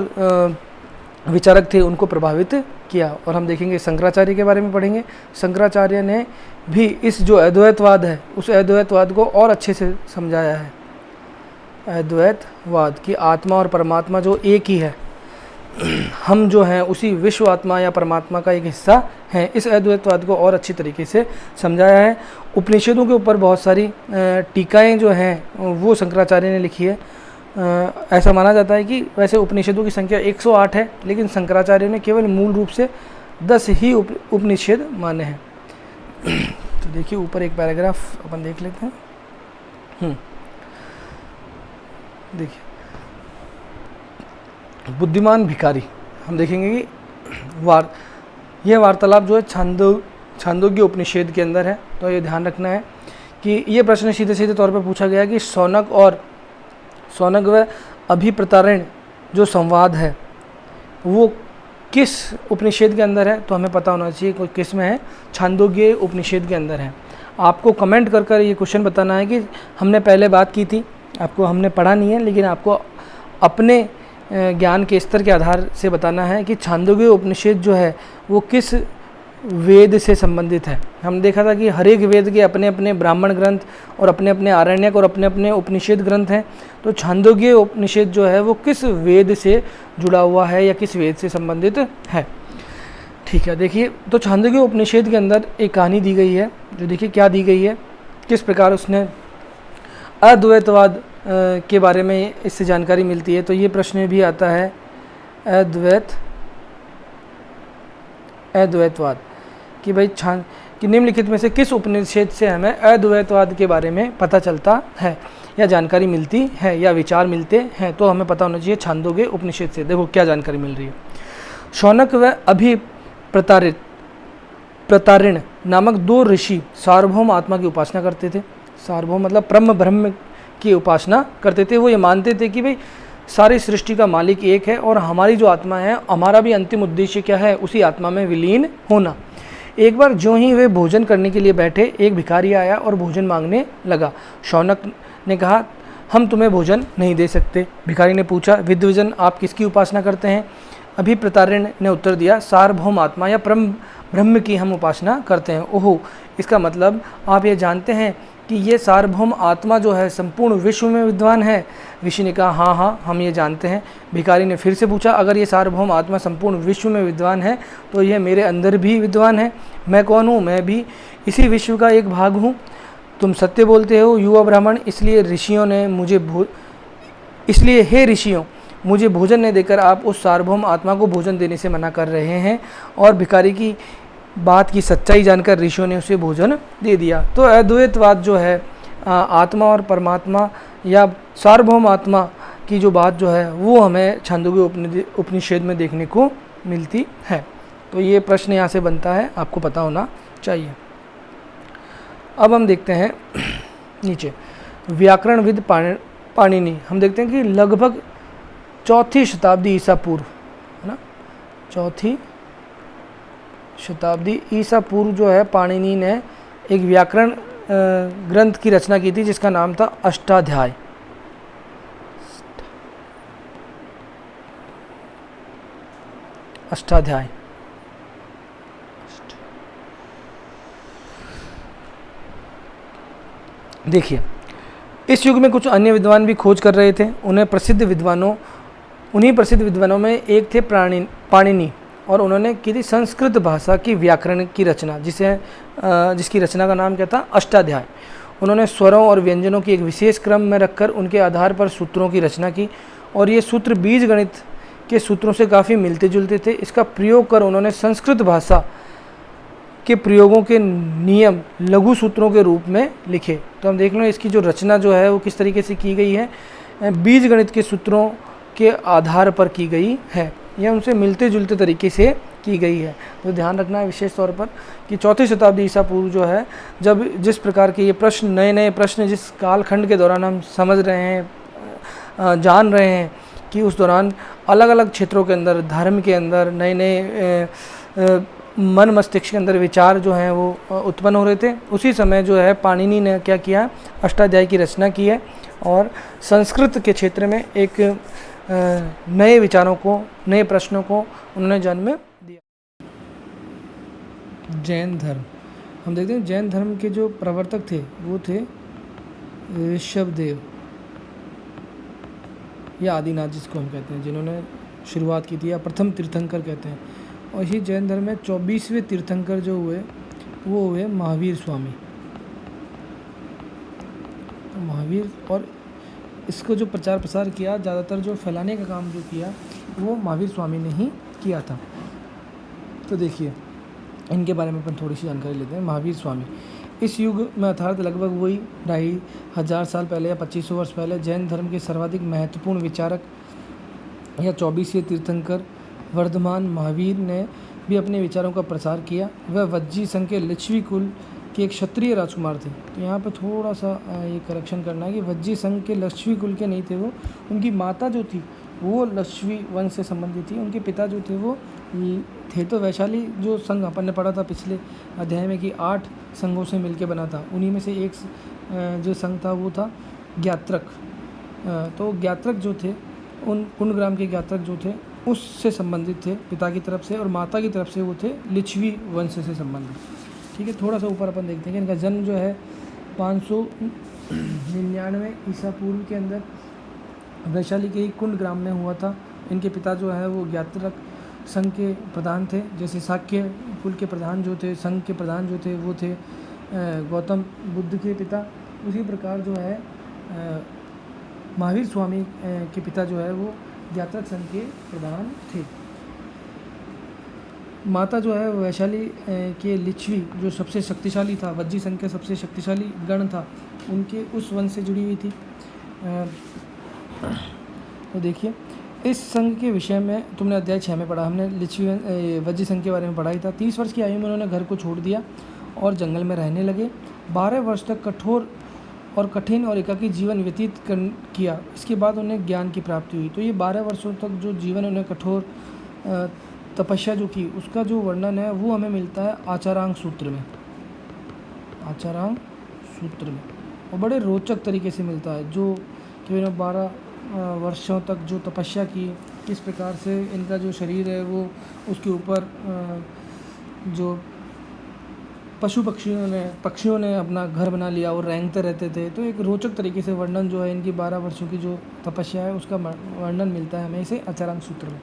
विचारक थे उनको प्रभावित किया। और हम देखेंगे शंकराचार्य के बारे में पढ़ेंगे। शंकराचार्य ने भी इस जो अद्वैतवाद है उस अद्वैतवाद को और अच्छे से समझाया है। अद्वैतवाद की आत्मा और परमात्मा जो एक ही है, हम जो हैं उसी विश्व आत्मा या परमात्मा का एक हिस्सा हैं। इस अद्वैतवाद को और अच्छी तरीके से समझाया है। उपनिषदों के ऊपर बहुत सारी टीकाएँ जो हैं वो शंकराचार्य ने लिखी है। ऐसा माना जाता है कि वैसे उपनिषदों की संख्या 108 है, लेकिन शंकराचार्य ने केवल मूल रूप से 10 ही उपनिषद माने हैं। तो देखिए ऊपर एक पैराग्राफ अपन देख लेते हैं। देखिए बुद्धिमान भिखारी, हम देखेंगे कि यह वार्तालाप जो है छांदोग्य उपनिषद के अंदर है। तो ये ध्यान रखना है कि ये प्रश्न सीधे सीधे तौर पर पूछा गया कि शौनक व अभिप्रतारण जो संवाद है वो किस उपनिषद के अंदर है। तो हमें पता होना चाहिए कोई किस में है, छांदोग्य उपनिषद के अंदर है। आपको कमेंट कर कर ये क्वेश्चन बताना है कि हमने पहले बात की थी, आपको हमने पढ़ा नहीं है, लेकिन आपको अपने ज्ञान के स्तर के आधार से बताना है कि छांदोग्य उपनिषद जो है वो किस वेद से संबंधित है। हम देखा था कि हर एक वेद के अपने अपने ब्राह्मण ग्रंथ और अपने अपने आरण्यक और अपने अपने उपनिषद ग्रंथ हैं। तो छांदोग्य उपनिषद जो है वो किस वेद से जुड़ा हुआ है या किस वेद से संबंधित है। ठीक है, देखिए तो छांदोग्य उपनिषद के अंदर एक कहानी दी गई है, जो देखिए क्या दी गई है, किस प्रकार उसने अद्वैतवाद के बारे में इससे जानकारी मिलती है। तो ये प्रश्न भी आता है अद्वैतवाद कि भाई कि निम्नलिखित में से किस उपनिषद से हमें अद्वैतवाद के बारे में पता चलता है या जानकारी मिलती है या विचार मिलते हैं। तो हमें पता होना चाहिए छांदोग्य उपनिषद से। देखो क्या जानकारी मिल रही है। शौनक व अभिप्रतारिण नामक 2 ऋषि सार्वभौम आत्मा की उपासना करते थे। सार्वभौम मतलब ब्रह्म की उपासना करते थे। वो ये मानते थे कि भाई सारी सृष्टि का मालिक एक है और हमारी जो आत्मा है, हमारा भी अंतिम उद्देश्य क्या है, उसी आत्मा में विलीन होना। एक बार जो ही वे भोजन करने के लिए बैठे, एक भिखारी आया और भोजन मांगने लगा। शौनक ने कहा, हम तुम्हें भोजन नहीं दे सकते। भिखारी ने पूछा, विद्वजन आप किसकी उपासना करते हैं? अभिप्रतारिण ने उत्तर दिया, सार्वभौम आत्मा या ब्रह्म की हम उपासना करते हैं। ओहो, इसका मतलब आप ये जानते हैं कि ये सार्वभौम आत्मा जो है संपूर्ण विश्व में विद्वान है। ऋषि ने कहा, हाँ हाँ हम ये जानते हैं। भिखारी ने फिर से पूछा, अगर ये सार्वभौम आत्मा संपूर्ण विश्व में विद्वान है तो यह मेरे अंदर भी विद्वान है। मैं कौन हूँ? मैं भी इसी विश्व का एक भाग हूँ। तुम सत्य बोलते हो युवा ब्राह्मण, इसलिए हे ऋषियों मुझे भोजन नहीं देकर आप उस सार्वभौम आत्मा को भोजन देने से मना कर रहे हैं। और भिखारी की बात की सच्चाई जानकर ऋषियों ने उसे भोजन दे दिया। तो अद्वैतवाद जो है आत्मा और परमात्मा या सार्वभौम आत्मा की जो बात जो है वो हमें छांदोग्य उपनिषद में देखने को मिलती है। तो ये प्रश्न यहाँ से बनता है, आपको पता होना चाहिए। अब हम देखते हैं नीचे व्याकरणविद पाणिनि। हम देखते हैं कि लगभग 4वीं शताब्दी ईसा पूर्व, है ना, 4वीं शताब्दी ईसा पूर्व जो है पाणिनि ने एक व्याकरण ग्रंथ की रचना की थी जिसका नाम था अष्टाध्याय। अष्टाध्याय देखिए, इस युग में कुछ अन्य विद्वान भी खोज कर रहे थे। उन्हीं प्रसिद्ध विद्वानों में एक थे पाणिनि, और उन्होंने की थी संस्कृत भाषा की व्याकरण की रचना, जिसकी रचना का नाम क्या था? अष्टाध्याय। उन्होंने स्वरों और व्यंजनों की एक विशेष क्रम में रखकर उनके आधार पर सूत्रों की रचना की, और ये सूत्र बीज गणित के सूत्रों से काफ़ी मिलते जुलते थे। इसका प्रयोग कर उन्होंने संस्कृत भाषा के प्रयोगों के नियम लघु सूत्रों के रूप में लिखे। तो हम देख लो इसकी जो रचना जो है वो किस तरीके से की गई है, बीज गणित के सूत्रों के आधार पर की गई है, यह उनसे मिलते जुलते तरीके से की गई है। तो ध्यान रखना है विशेष तौर पर कि 4वीं शताब्दी ईसा पूर्व जो है, जब जिस प्रकार के ये प्रश्न नए प्रश्न जिस कालखंड के दौरान हम समझ रहे हैं, जान रहे हैं कि उस दौरान अलग अलग क्षेत्रों के अंदर, धर्म के अंदर नए मन मस्तिष्क के अंदर विचार जो हैं वो उत्पन्न हो रहे थे। उसी समय जो है पाणिनि ने क्या किया? अष्टाध्याय की रचना की है, और संस्कृत के क्षेत्र में एक नए विचारों को, नए प्रश्नों को उन्होंने जन्म दिया। जैन धर्म, हम देखते हैं जैन धर्म के जो प्रवर्तक थे वो थे ऋषभदेव या आदिनाथ जिसको हम कहते हैं, जिन्होंने शुरुआत की थी या प्रथम तीर्थंकर कहते हैं। और इसी जैन धर्म में 24वें तीर्थंकर जो हुए वो हुए महावीर स्वामी। तो महावीर, और इसको जो प्रचार प्रसार किया, ज़्यादातर जो फैलाने का काम जो किया वो महावीर स्वामी ने ही किया था। तो देखिए इनके बारे में अपन थोड़ी सी जानकारी लेते हैं। महावीर स्वामी इस युग में अर्थात लगभग वही 2500 साल पहले या 2500 वर्ष पहले जैन धर्म के सर्वाधिक महत्वपूर्ण विचारक या 24वें तीर्थंकर वर्धमान महावीर ने भी अपने विचारों का प्रसार किया। वह वज्जी संघ के लिच्छवी कुल के एक क्षत्रिय राजकुमार थे। तो यहाँ पे थोड़ा सा ये करेक्शन करना है कि वज्जी संघ के लक्ष्मी कुल के नहीं थे वो, उनकी माता जो थी वो लक्ष्मी वंश से संबंधित थी, उनके पिता जो थे वो थे तो वैशाली जो संघ अपन ने पढ़ा था पिछले अध्याय में कि 8 संघों से मिलके बना था, उन्हीं में से एक जो संघ था वो था ज्ञात्रक। तो ज्ञात्रक जो थे उन कुंडग्राम के ज्ञात्रक जो थे उससे संबंधित थे पिता की तरफ से, और माता की तरफ से वो थे लिच्छवी वंश से संबंधित। ठीक है, थोड़ा सा ऊपर अपन देखते हैं कि इनका जन्म जो है 599 ईसा पूर्व के अंदर वैशाली के ही कुंडग्राम में हुआ था। इनके पिता जो है वो ज्ञात्रक संघ के प्रधान थे। जैसे शाक्य कुल के प्रधान जो थे, संघ के प्रधान जो थे वो थे गौतम बुद्ध के पिता, उसी प्रकार जो है महावीर स्वामी के पिता जो है वो ज्ञात्रक संघ के प्रधान थे। माता जो है वैशाली के लिच्छवी जो सबसे शक्तिशाली था, वज्जी संघ के सबसे शक्तिशाली गण था, उनके उस वंश से जुड़ी हुई थी। तो देखिए इस संघ के विषय में तुमने अध्याय 6 में पढ़ा, हमने लिच्छवी वज्जी संघ के बारे में पढ़ा ही था। 30 वर्ष की आयु में उन्होंने घर को छोड़ दिया और जंगल में रहने लगे। 12 वर्ष तक कठोर और कठिन और एकाकी जीवन व्यतीत किया। इसके बाद उन्हें ज्ञान की प्राप्ति हुई। तो ये 12 वर्षों तक जो जीवन उन्हें कठोर तपस्या जो की उसका जो वर्णन है वो हमें मिलता है आचारांग सूत्र में, आचारांग सूत्र में, और बड़े रोचक तरीके से मिलता है। जो कि उन्होंने 12 वर्षों तक जो तपस्या की, किस प्रकार से इनका जो शरीर है वो उसके ऊपर जो पक्षियों ने अपना घर बना लिया और रेंगते रहते थे। तो एक रोचक तरीके से वर्णन जो है इनकी 12 वर्षों की जो तपस्या है उसका वर्णन मिलता है हमें इसे आचारांग सूत्र में।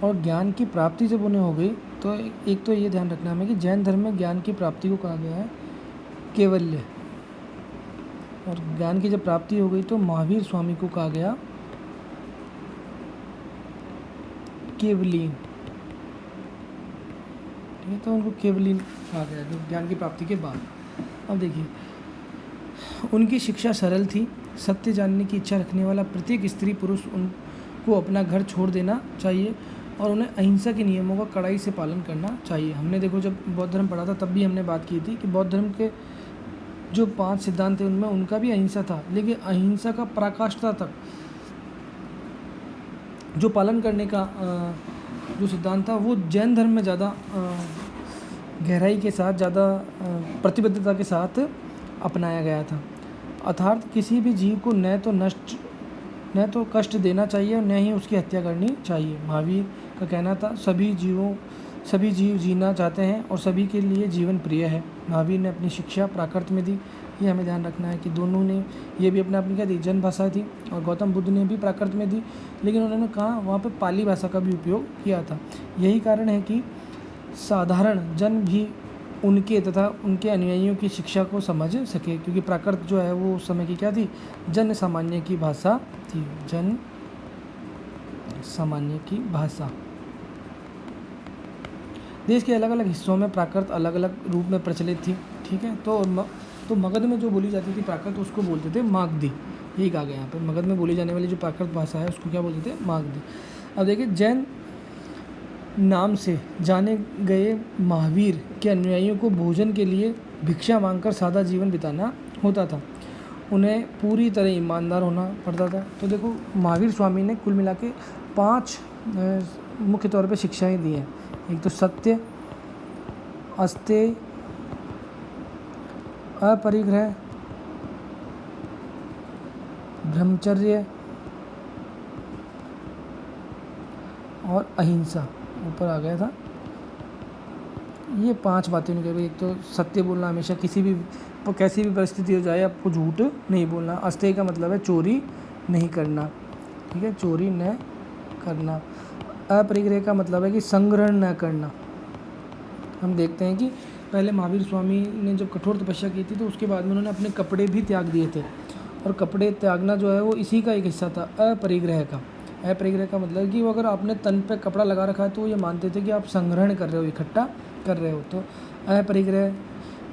और ज्ञान की प्राप्ति जब उन्हें हो गई तो एक तो ये ध्यान रखना हमें कि जैन धर्म में ज्ञान की प्राप्ति को कहा गया है कैवल्य, और ज्ञान की जब प्राप्ति हो गई तो महावीर स्वामी को कहा गया केवलीन। ठीक है, तो उनको केवलीन कहा गया जो ज्ञान की प्राप्ति के बाद। अब देखिए उनकी शिक्षा सरल थी। सत्य जानने की इच्छा रखने वाला प्रत्येक स्त्री पुरुष उनको अपना घर छोड़ देना चाहिए और उन्हें अहिंसा के नियमों का कड़ाई से पालन करना चाहिए। हमने देखो जब बौद्ध धर्म पढ़ा था तब भी हमने बात की थी कि बौद्ध धर्म के जो 5 सिद्धांत थे उनमें उनका भी अहिंसा था, लेकिन अहिंसा का पराकाष्ठा तक जो पालन करने का जो सिद्धांत था वो जैन धर्म में ज़्यादा गहराई के साथ, ज़्यादा प्रतिबद्धता के साथ अपनाया गया था। अर्थात किसी भी जीव को न तो कष्ट देना चाहिए और न ही उसकी हत्या करनी चाहिए। महावीर का कहना था सभी जीव जीना चाहते हैं और सभी के लिए जीवन प्रिय है। महावीर ने अपनी शिक्षा प्राकृत में दी, ये हमें ध्यान रखना है कि दोनों ने ये भी अपनी क्या दी, जन भाषा थी, और गौतम बुद्ध ने भी प्राकृत में दी, लेकिन उन्होंने कहा वहाँ पे पाली भाषा का भी उपयोग किया था। यही कारण है कि साधारण जन भी उनके तथा उनके अनुयायियों की शिक्षा को समझ सके, क्योंकि प्राकृत जो है वो उस समय की क्या थी, जन सामान्य की भाषा थी, जन सामान्य की भाषा। देश के अलग अलग हिस्सों में प्राकृत अलग अलग रूप में प्रचलित थी। ठीक है, तो मगध में जो बोली जाती थी प्राकृत उसको बोलते थे मागधी। यही कहा गया यहाँ पर, मगध में बोली जाने वाली जो प्राकृत भाषा है उसको क्या बोलते थे, मागधी। अब देखिए जैन नाम से जाने गए महावीर के अनुयायियों को भोजन के लिए भिक्षा मांगकर सादा जीवन बिताना होता था। उन्हें पूरी तरह ईमानदार होना पड़ता था। तो देखो महावीर स्वामी ने कुल मिला के 5 मुख्य तौर पे शिक्षाएं दी हैं। एक तो सत्य, अस्तेय, अपरिग्रह, ब्रह्मचर्य और अहिंसा, ऊपर आ गया था। ये 5 बातें उन्होंने कही। एक तो सत्य बोलना, हमेशा किसी भी कैसी भी परिस्थिति हो जाए आपको झूठ नहीं बोलना। अस्तेय का मतलब है चोरी नहीं करना। ठीक है, चोरी न करना। अपरिग्रह का मतलब है कि संग्रहण न करना। हम देखते हैं कि पहले महावीर स्वामी ने जब कठोर तपस्या की थी तो उसके बाद में उन्होंने अपने कपड़े भी त्याग दिए थे, और कपड़े त्यागना जो है वो इसी का एक हिस्सा था, अपरिग्रह का। अपरिग्रह का मतलब कि वो अगर आपने तन पे कपड़ा लगा रखा है तो ये मानते थे कि आप संग्रहण कर रहे हो, इकट्ठा कर रहे हो। तो अपरिग्रह,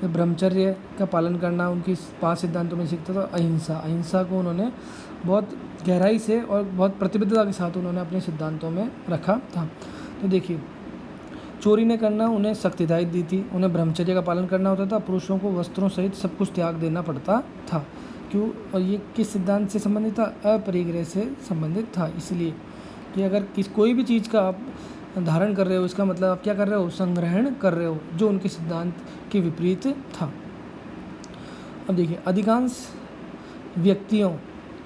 ब्रह्मचर्य का पालन करना उनकी 5 सिद्धांतों में सीखता था। अहिंसा, अहिंसा को उन्होंने बहुत गहराई से और बहुत प्रतिबद्धता के साथ उन्होंने अपने सिद्धांतों में रखा था। तो देखिए, चोरी न करना उन्हें सख्त हिदायत दी थी। उन्हें ब्रह्मचर्य का पालन करना होता था। पुरुषों को वस्त्रों सहित सब कुछ त्याग देना पड़ता था। क्यों? और ये किस सिद्धांत से संबंधित था? अपरिग्रह से संबंधित था। इसलिए कि अगर कोई भी चीज़ का आप धारण कर रहे हो, इसका मतलब आप क्या कर रहे हो? संग्रहण कर रहे हो, जो उनके सिद्धांत के विपरीत था। अब देखिए, अधिकांश व्यक्तियों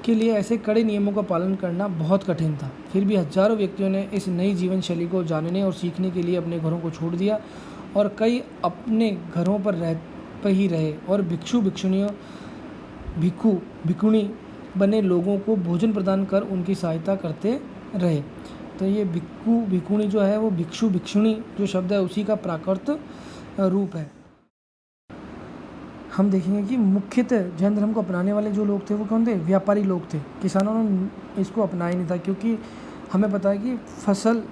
के लिए ऐसे कड़े नियमों का पालन करना बहुत कठिन था। फिर भी हजारों व्यक्तियों ने इस नई जीवन शैली को जानने और सीखने के लिए अपने घरों को छोड़ दिया, और कई अपने घरों पर ही रहे और भिक्षु भिक्षुणी बने लोगों को भोजन प्रदान कर उनकी सहायता करते रहे। तो ये भिक्षु भिक्षुणी जो है वो भिक्षु भिक्षुणी जो शब्द है उसी का प्राकृत रूप है। हम देखेंगे कि मुख्यतः जैन धर्म को अपनाने वाले जो लोग थे वो कौन थे? व्यापारी लोग थे। किसानों ने इसको अपनाया नहीं था, क्योंकि हमें पता है कि फसल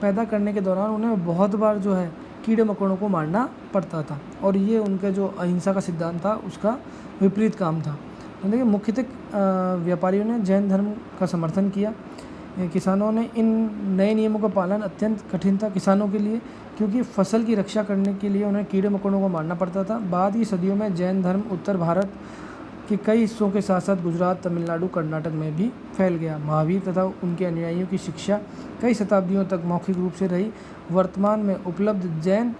पैदा करने के दौरान उन्हें बहुत बार जो है कीड़े मकोड़ों को मारना पड़ता था, और ये उनका जो अहिंसा का सिद्धांत था उसका विपरीत काम था। तो देखिए, मुख्यतः व्यापारियों ने जैन धर्म का समर्थन किया। किसानों ने इन नए नियमों का पालन अत्यंत कठिन था किसानों के लिए, क्योंकि फसल की रक्षा करने के लिए उन्हें कीड़े मकोड़ों को मारना पड़ता था। बाद की सदियों में जैन धर्म उत्तर भारत के कई हिस्सों के साथ साथ गुजरात, तमिलनाडु, कर्नाटक में भी फैल गया। महावीर तथा उनके अनुयायियों की शिक्षा कई शताब्दियों तक मौखिक रूप से रही। वर्तमान में उपलब्ध जैन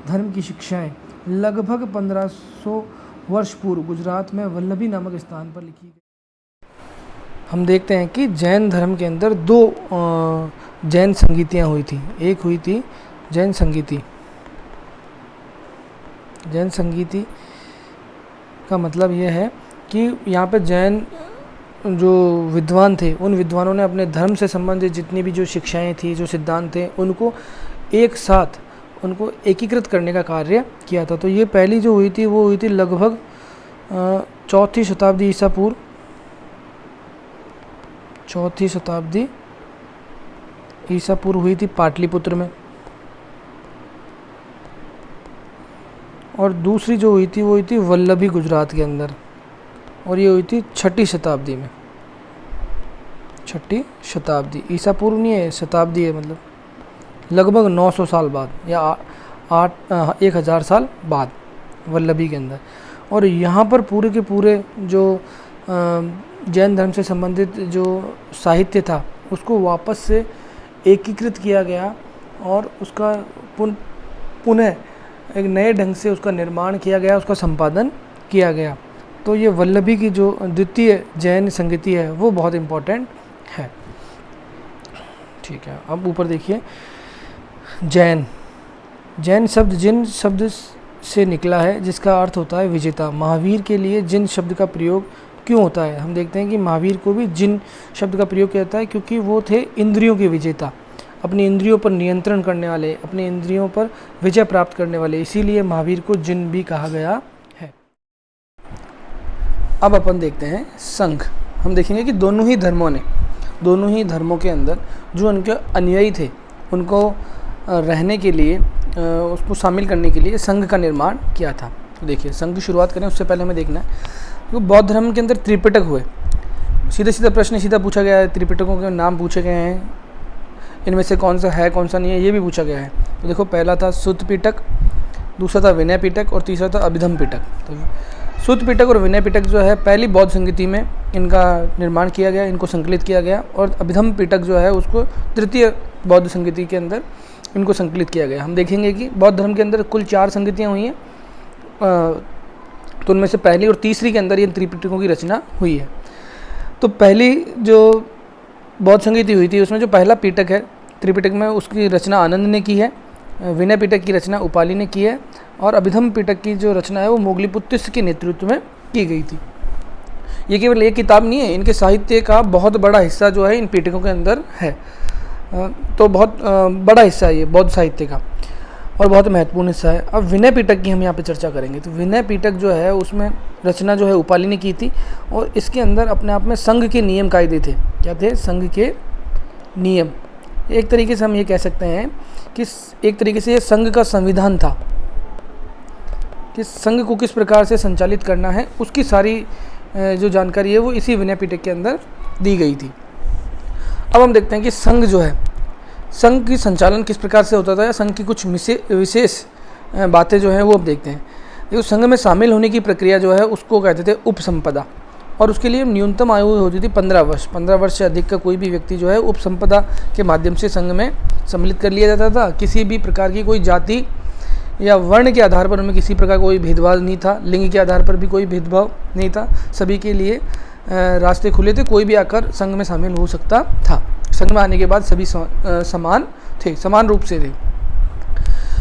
धर्म की शिक्षाएं लगभग 1500 वर्ष पूर्व गुजरात में वल्लभी नामक स्थान पर लिखी गई। हम देखते हैं कि जैन धर्म के अंदर 2 जैन संगीतियाँ हुई थी। एक हुई थी जैन संगीति। जैन संगीति का मतलब यह है कि यहाँ पे जैन जो विद्वान थे, उन विद्वानों ने अपने धर्म से संबंधित जितनी भी जो शिक्षाएं थी, जो सिद्धांत थे, उनको एक साथ उनको एकीकृत करने का कार्य किया था। तो ये पहली जो हुई थी वो हुई थी लगभग 4वीं शताब्दी ईसा पूर्व, 4वीं शताब्दी ईसा पूर्व हुई थी पाटलिपुत्र में। और दूसरी जो हुई थी वो हुई थी वल्लभी गुजरात के अंदर, और ये हुई थी 6वीं शताब्दी में। 6वीं शताब्दी, ईसा पूर्व नहीं है, शताब्दी है, मतलब लगभग 900 साल बाद या 1000 साल बाद वल्लभी के अंदर। और यहाँ पर पूरे के पूरे जो जैन धर्म से संबंधित जो साहित्य था उसको वापस से एकीकृत किया गया, और उसका पुनः एक नए ढंग से उसका निर्माण किया गया, उसका संपादन किया गया। तो ये वल्लभी की जो द्वितीय जैन संगीति है वो बहुत इम्पोर्टेंट है। ठीक है, अब ऊपर देखिए, जैन, जैन शब्द जिन शब्द से निकला है जिसका अर्थ होता है विजेता। महावीर के लिए जिन शब्द का प्रयोग क्यों होता है? हम देखते हैं कि महावीर को भी जिन शब्द का प्रयोग किया जाता है क्योंकि वो थे इंद्रियों के विजेता, अपनी इंद्रियों पर नियंत्रण करने वाले, अपनी इंद्रियों पर विजय प्राप्त करने वाले, इसीलिए महावीर को जिन भी कहा गया है। अब अपन देखते हैं संघ। हम देखेंगे कि दोनों ही धर्मों के अंदर जो उनके अनुयायी थे उनको रहने के लिए, उसको शामिल करने के लिए संघ का निर्माण किया था। तो देखिए, संघ की शुरुआत करें उससे पहले हमें देखना है तो बौद्ध धर्म के अंदर त्रिपिटक हुए। सीधा प्रश्न सीधा पूछा गया है, त्रिपिटकों के नाम पूछे गए हैं, इनमें से कौन सा है कौन सा नहीं है ये भी पूछा गया है। तो देखो, पहला था सुत्त पिटक, दूसरा था विनय पिटक और तीसरा था अभिधम पिटक। तो सुत्त पिटक और विनय पिटक जो है पहली बौद्ध संगीति में इनका निर्माण किया गया, इनको संकलित किया गया, और अभिधम पिटक जो है उसको तृतीय बौद्ध संगीति के अंदर इनको संकलित किया गया। हम देखेंगे कि बौद्ध धर्म के अंदर कुल 4 संगीतियाँ हुई हैं, तो उनमें से पहली और तीसरी के अंदर ये त्रिपिटकों की रचना हुई है। तो पहली जो बौद्ध संगीति हुई थी उसमें जो पहला पिटक है त्रिपिटक में, उसकी रचना आनंद ने की है, विनय पिटक की रचना उपाली ने की है, और अभिधम पिटक की जो रचना है वो मोगलीपुत्तिस के नेतृत्व में की गई थी। ये केवल एक किताब नहीं है, इनके साहित्य का बहुत बड़ा हिस्सा जो है इन पिटकों के अंदर है। तो बहुत बड़ा हिस्सा है ये बौद्ध साहित्य का और बहुत महत्वपूर्ण हिस्सा है। अब विनय पिटक की हम यहाँ पे चर्चा करेंगे। तो विनय पिटक जो है उसमें रचना जो है उपाली ने की थी और इसके अंदर अपने आप में संघ के नियम कायदे थे। क्या थे? संघ के नियम। एक तरीके से हम ये कह सकते हैं कि एक तरीके से ये संघ का संविधान था कि संघ को किस प्रकार से संचालित करना है, उसकी सारी जो जानकारी है वो इसी विनय पिटक के अंदर दी गई थी। अब हम देखते हैं कि संघ जो है, संघ की संचालन किस प्रकार से होता था या संघ की कुछ विशेष बातें जो हैं वो अब देखते हैं। देखो, संघ में शामिल होने की प्रक्रिया जो है उसको कहते थे उपसंपदा और उसके लिए न्यूनतम आयु होती थी 15 वर्ष। 15 वर्ष से अधिक का कोई भी व्यक्ति जो है उपसंपदा के माध्यम से संघ में सम्मिलित कर लिया जाता था। किसी भी प्रकार की कोई जाति या वर्ण के आधार पर उनमें किसी प्रकार का कोई भेदभाव नहीं था, लिंग के आधार पर भी कोई भेदभाव नहीं था, सभी के लिए रास्ते खुले थे, कोई भी आकर संघ में शामिल हो सकता था। संघ में आने के बाद सभी समान थे, समान रूप से थे।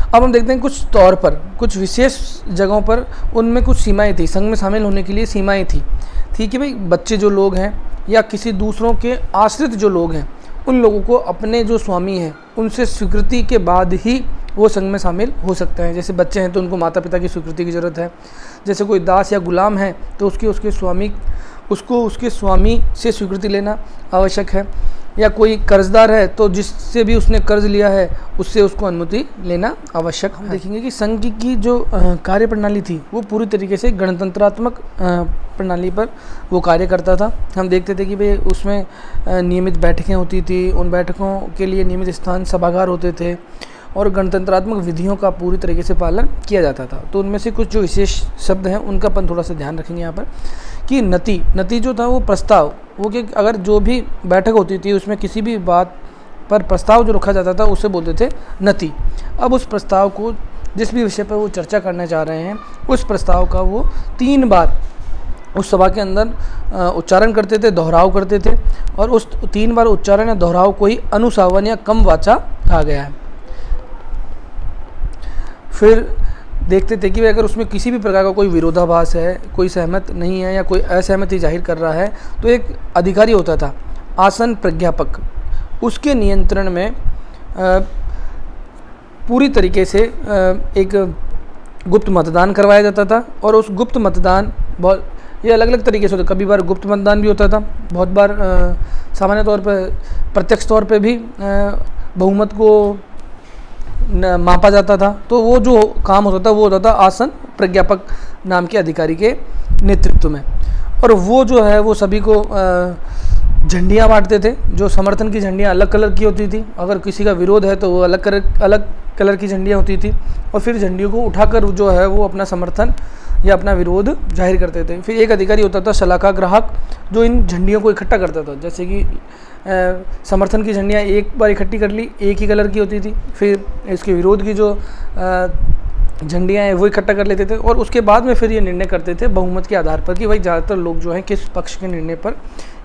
अब हम देखते हैं कुछ तौर पर, कुछ विशेष जगहों पर उनमें कुछ सीमाएं थी। संघ में शामिल होने के लिए सीमाएं थी कि भाई बच्चे जो लोग हैं या किसी दूसरों के आश्रित जो लोग हैं उन लोगों को अपने जो स्वामी हैं उनसे स्वीकृति के बाद ही वो संघ में शामिल हो सकते हैं। जैसे बच्चे हैं तो उनको माता पिता की स्वीकृति की ज़रूरत है। जैसे कोई दास या गुलाम है तो उसके स्वामी से स्वीकृति लेना आवश्यक है। या कोई कर्जदार है तो जिससे भी उसने कर्ज लिया है उससे उसको अनुमति लेना आवश्यक है। हम देखेंगे कि संघ की जो कार्य प्रणाली थी वो पूरी तरीके से गणतंत्रात्मक प्रणाली पर वो कार्य करता था। हम देखते थे कि भाई उसमें नियमित बैठकें होती थी, उन बैठकों के लिए नियमित स्थान सभागार होते थे और गणतंत्रात्मक विधियों का पूरी तरीके से पालन किया जाता था। तो उनमें से कुछ जो विशेष शब्द हैं उनका अपन थोड़ा सा ध्यान रखेंगे यहाँ पर कि नति जो था वो प्रस्ताव, वो कि अगर जो भी बैठक होती थी उसमें किसी भी बात पर प्रस्ताव जो रखा जाता था उसे बोलते थे नति। अब उस प्रस्ताव को, जिस भी विषय पर वो चर्चा करना चाह रहे हैं, उस प्रस्ताव का वो 3 बार उस सभा के अंदर उच्चारण करते थे, दोहराव करते थे और उस 3 बार उच्चारण या दोहराव को ही अनुसावन या कम वाचा कहा गया है। फिर देखते थे कि अगर उसमें किसी भी प्रकार का कोई विरोधाभास है, कोई सहमत नहीं है या कोई असहमति जाहिर कर रहा है तो एक अधिकारी होता था आसन प्रज्ञापक, उसके नियंत्रण में पूरी तरीके से एक गुप्त मतदान करवाया जाता था। और उस गुप्त मतदान ये अलग अलग तरीके से होता, कभी बार गुप्त मतदान भी होता था, बहुत बार सामान्य तौर पर प्रत्यक्ष तौर पे भी बहुमत को मापा जाता था। तो वो जो काम होता था वो होता था आसन प्रज्ञापक नाम के अधिकारी के नेतृत्व में। और वो जो है वो सभी को झंडियाँ बांटते थे। जो समर्थन की झंडियाँ अलग कलर की होती थी, अगर किसी का विरोध है तो वो अलग कलर की झंडियाँ होती थी और फिर झंडियों को उठाकर जो है वो अपना समर्थन या अपना विरोध जाहिर करते थे। फिर एक अधिकारी होता था शलाका ग्राहक जो इन झंडियों को इकट्ठा करता था। जैसे कि समर्थन की झंडियाँ एक बार इकट्ठी कर ली, एक ही कलर की होती थी, फिर इसके विरोध की जो झंडियाँ हैं वो इकट्ठा कर लेते थे और उसके बाद में फिर ये निर्णय करते थे बहुमत के आधार पर कि भाई ज़्यादातर लोग जो हैं किस पक्ष के निर्णय पर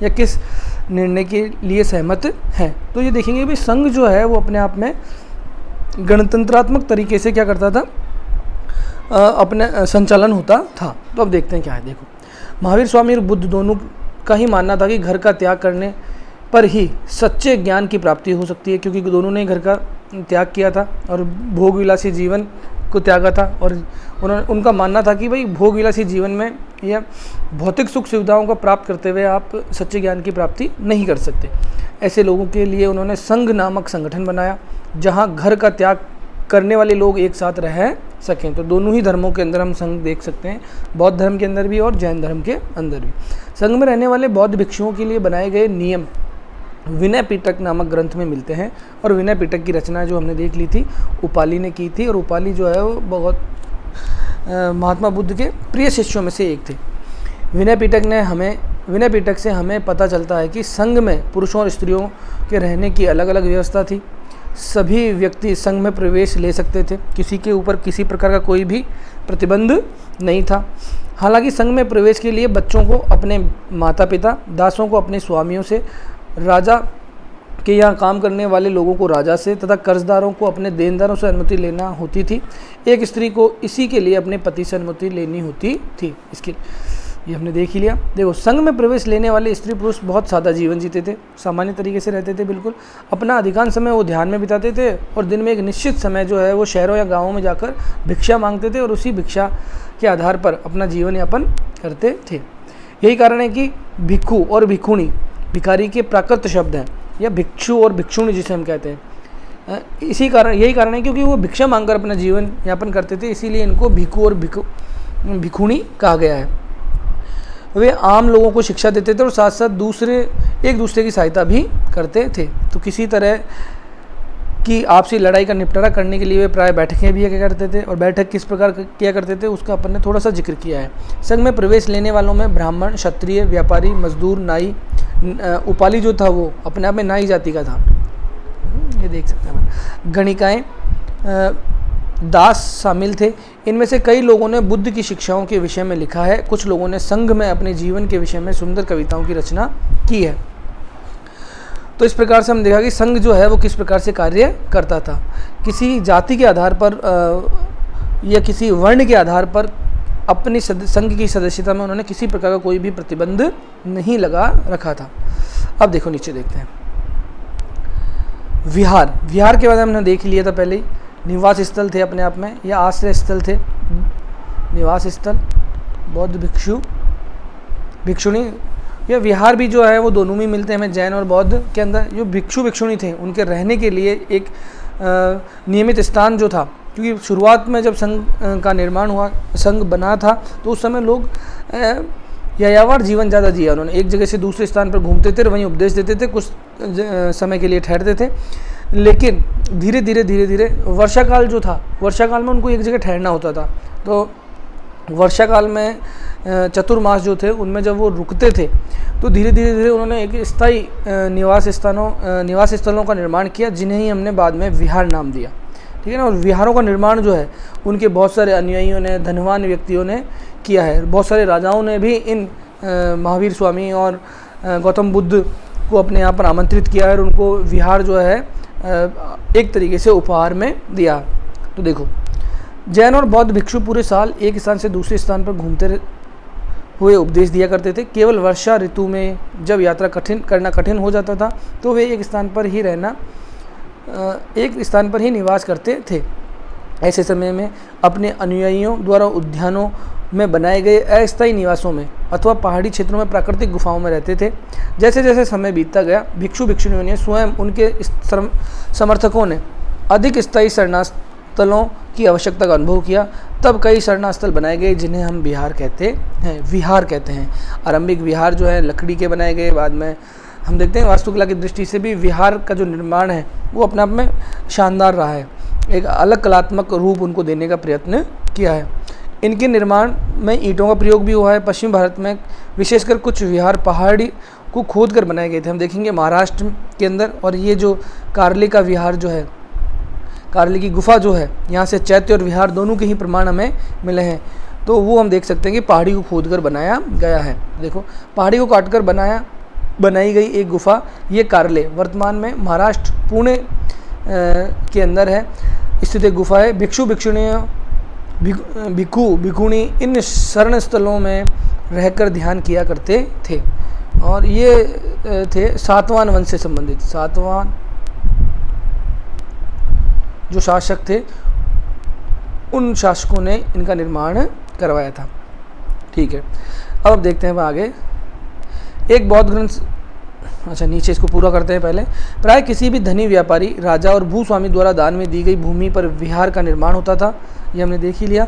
या किस निर्णय के लिए सहमत हैं। तो ये देखेंगे भाई संघ जो है वो अपने आप में गणतंत्रात्मक तरीके से क्या करता था, अपने संचालन होता था। तो अब देखते हैं क्या है। देखो, महावीर स्वामी और बुद्ध दोनों का ही मानना था कि घर का त्याग करने पर ही सच्चे ज्ञान की प्राप्ति हो सकती है, क्योंकि दोनों ने घर का त्याग किया था और भोग विलासी जीवन को त्यागा था। और उनका मानना था कि भाई भोग विलासी जीवन में या भौतिक सुख सुविधाओं को प्राप्त करते हुए आप सच्चे ज्ञान की प्राप्ति नहीं कर सकते। ऐसे लोगों के लिए उन्होंने संघ नामक संगठन बनाया जहाँ घर का त्याग करने वाले लोग एक साथ रह सकें। तो दोनों ही धर्मों के अंदर हम संघ देख सकते हैं, बौद्ध धर्म के अंदर भी और जैन धर्म के अंदर भी। संघ में रहने वाले बौद्ध भिक्षुओं के लिए बनाए गए नियम विनय पिटक नामक ग्रंथ में मिलते हैं। और विनय पिटक की रचना जो हमने देख ली थी उपाली ने की थी, और उपाली जो है वो बहुत महात्मा बुद्ध के प्रिय शिष्यों में से एक थे। विनय पिटक से हमें पता चलता है कि संघ में पुरुषों और स्त्रियों के रहने की अलग अलग व्यवस्था थी। सभी व्यक्ति संघ में प्रवेश ले सकते थे, किसी के ऊपर किसी प्रकार का कोई भी प्रतिबंध नहीं था। हालांकि संघ में प्रवेश के लिए बच्चों को अपने माता पिता, दासों को अपने स्वामियों से, राजा के यहाँ काम करने वाले लोगों को राजा से तथा कर्जदारों को अपने देनदारों से अनुमति लेना होती थी। एक स्त्री को इसी के लिए अपने पति से अनुमति लेनी होती थी। इसके ये हमने देख ही लिया। देखो, संघ में प्रवेश लेने वाले स्त्री पुरुष बहुत सादा जीवन जीते थे, सामान्य तरीके से रहते थे बिल्कुल। अपना अधिकांश समय वो ध्यान में बिताते थे और दिन में एक निश्चित समय जो है वो शहरों या गाँवों में जाकर भिक्षा मांगते थे और उसी भिक्षा के आधार पर अपना जीवन यापन करते थे। यही कारण है कि भिक्षु और भिक्षुणी भिखारी के प्राकृत शब्द हैं, या भिक्षु और भिक्षुणी जिसे हम कहते हैं। यही कारण है क्योंकि वो भिक्षा मांगकर अपना जीवन यापन करते थे, इसीलिए इनको भिक्षु और भिक्षुणी कहा गया है। वे आम लोगों को शिक्षा देते थे और साथ साथ एक दूसरे की सहायता भी करते थे। तो किसी तरह की आपसी लड़ाई का निपटारा करने के लिए वे प्राय बैठकें भी किया करते थे, और बैठक किस प्रकार किया करते थे उसका अपन ने थोड़ा सा जिक्र किया है। संघ में प्रवेश लेने वालों में ब्राह्मण, क्षत्रिय, व्यापारी, मजदूर, नाई, उपाली जो था वो अपने आप में नाई जाति का था, ये देख सकते हैं। गणिकाएँ, दास शामिल थे। इनमें से कई लोगों ने बुद्ध की शिक्षाओं के विषय में लिखा है, कुछ लोगों ने संघ में अपने जीवन के विषय में सुंदर कविताओं की रचना की है। तो इस प्रकार से हम देखा कि संघ जो है वो किस प्रकार से कार्य करता था। किसी जाति के आधार पर या किसी वर्ण के आधार पर अपनी संघ की सदस्यता में उन्होंने किसी प्रकार का कोई भी प्रतिबंध नहीं लगा रखा था। अब देखो नीचे देखते हैं। विहार के बारे में हमने देख लिया था पहले ही। निवास स्थल थे अपने आप में, या आश्रय स्थल थे। निवास स्थल बौद्ध भिक्षुणी या विहार भी जो है वो दोनों में मिलते हैं हमें जैन और बौद्ध के अंदर। जो भिक्षु भिक्षुणी थे उनके रहने के लिए एक नियमित स्थान जो था, क्योंकि शुरुआत में जब संघ का निर्माण हुआ, संघ बना था, तो उस समय लोग यायावर जीवन ज़्यादा जिया। उन्होंने एक जगह से दूसरे स्थान पर घूमते थे, वहीं उपदेश देते थे, कुछ समय के लिए ठहरते थे। लेकिन धीरे धीरे वर्षा काल जो था, वर्षा काल में उनको एक जगह ठहरना होता था। तो वर्षा काल में चतुर्मास जो थे उनमें जब वो रुकते थे तो धीरे धीरे उन्होंने एक स्थायी निवास स्थलों का निर्माण किया, जिन्हें ही हमने बाद में विहार नाम दिया। ठीक है ना। और विहारों का निर्माण जो है उनके बहुत सारे अनुयायियों ने, धनवान व्यक्तियों ने किया है। बहुत सारे राजाओं ने भी इन महावीर स्वामी और गौतम बुद्ध को अपने यहाँ पर आमंत्रित किया है और उनको विहार जो है एक तरीके से उपहार में दिया। तो देखो, जैन और बौद्ध भिक्षु पूरे साल एक स्थान से दूसरे स्थान पर घूमते हुए उपदेश दिया करते थे। केवल वर्षा ऋतु में जब यात्रा करना कठिन हो जाता था तो वे एक स्थान पर ही निवास करते थे। ऐसे समय में अपने अनुयायियों द्वारा उद्यानों में बनाए गए अस्थायी निवासों में अथवा पहाड़ी क्षेत्रों में प्राकृतिक गुफाओं में रहते थे। जैसे जैसे समय बीतता गया, भिक्षु भिक्षुणियों ने स्वयं उनके समर्थकों ने अधिक स्थायी शरणास्थलों की आवश्यकता का अनुभव किया। तब कई शरणास्थल बनाए गए जिन्हें हम विहार कहते हैं। आरंभिक विहार जो है लकड़ी के बनाए गए, बाद में हम देखते हैं वास्तुकला की दृष्टि से भी विहार का जो निर्माण है वो अपने आप में शानदार रहा है। एक अलग कलात्मक रूप उनको देने का प्रयत्न किया है। इनके निर्माण में ईंटों का प्रयोग भी हुआ है। पश्चिम भारत में विशेषकर कुछ विहार पहाड़ी को खोद कर बनाए गए थे। हम देखेंगे महाराष्ट्र के अंदर, और ये जो कार्ले का विहार जो है, कार्ले की गुफा जो है, यहाँ से चैत्य और विहार दोनों के ही प्रमाण हमें मिले हैं। तो वो हम देख सकते हैं कि पहाड़ी को खोद कर बनाया गया है। देखो, पहाड़ी को काट कर बनाई गई एक गुफा, ये कार्ले वर्तमान में महाराष्ट्र पुणे के अंदर है स्थित एक गुफा है। भिक्षु भिक्षुणी इन शरण स्थलों में रहकर ध्यान किया करते थे, और ये थे सातवाहन वंश से संबंधित। सातवाहन जो शासक थे उन शासकों ने इनका निर्माण करवाया था। ठीक है, अब देखते हैं आगे। एक बौद्ध ग्रंथ, अच्छा नीचे इसको पूरा करते हैं पहले। प्राय किसी भी धनी व्यापारी, राजा और भूस्वामी द्वारा दान में दी गई भूमि पर विहार का निर्माण होता था, ये हमने देख ही लिया।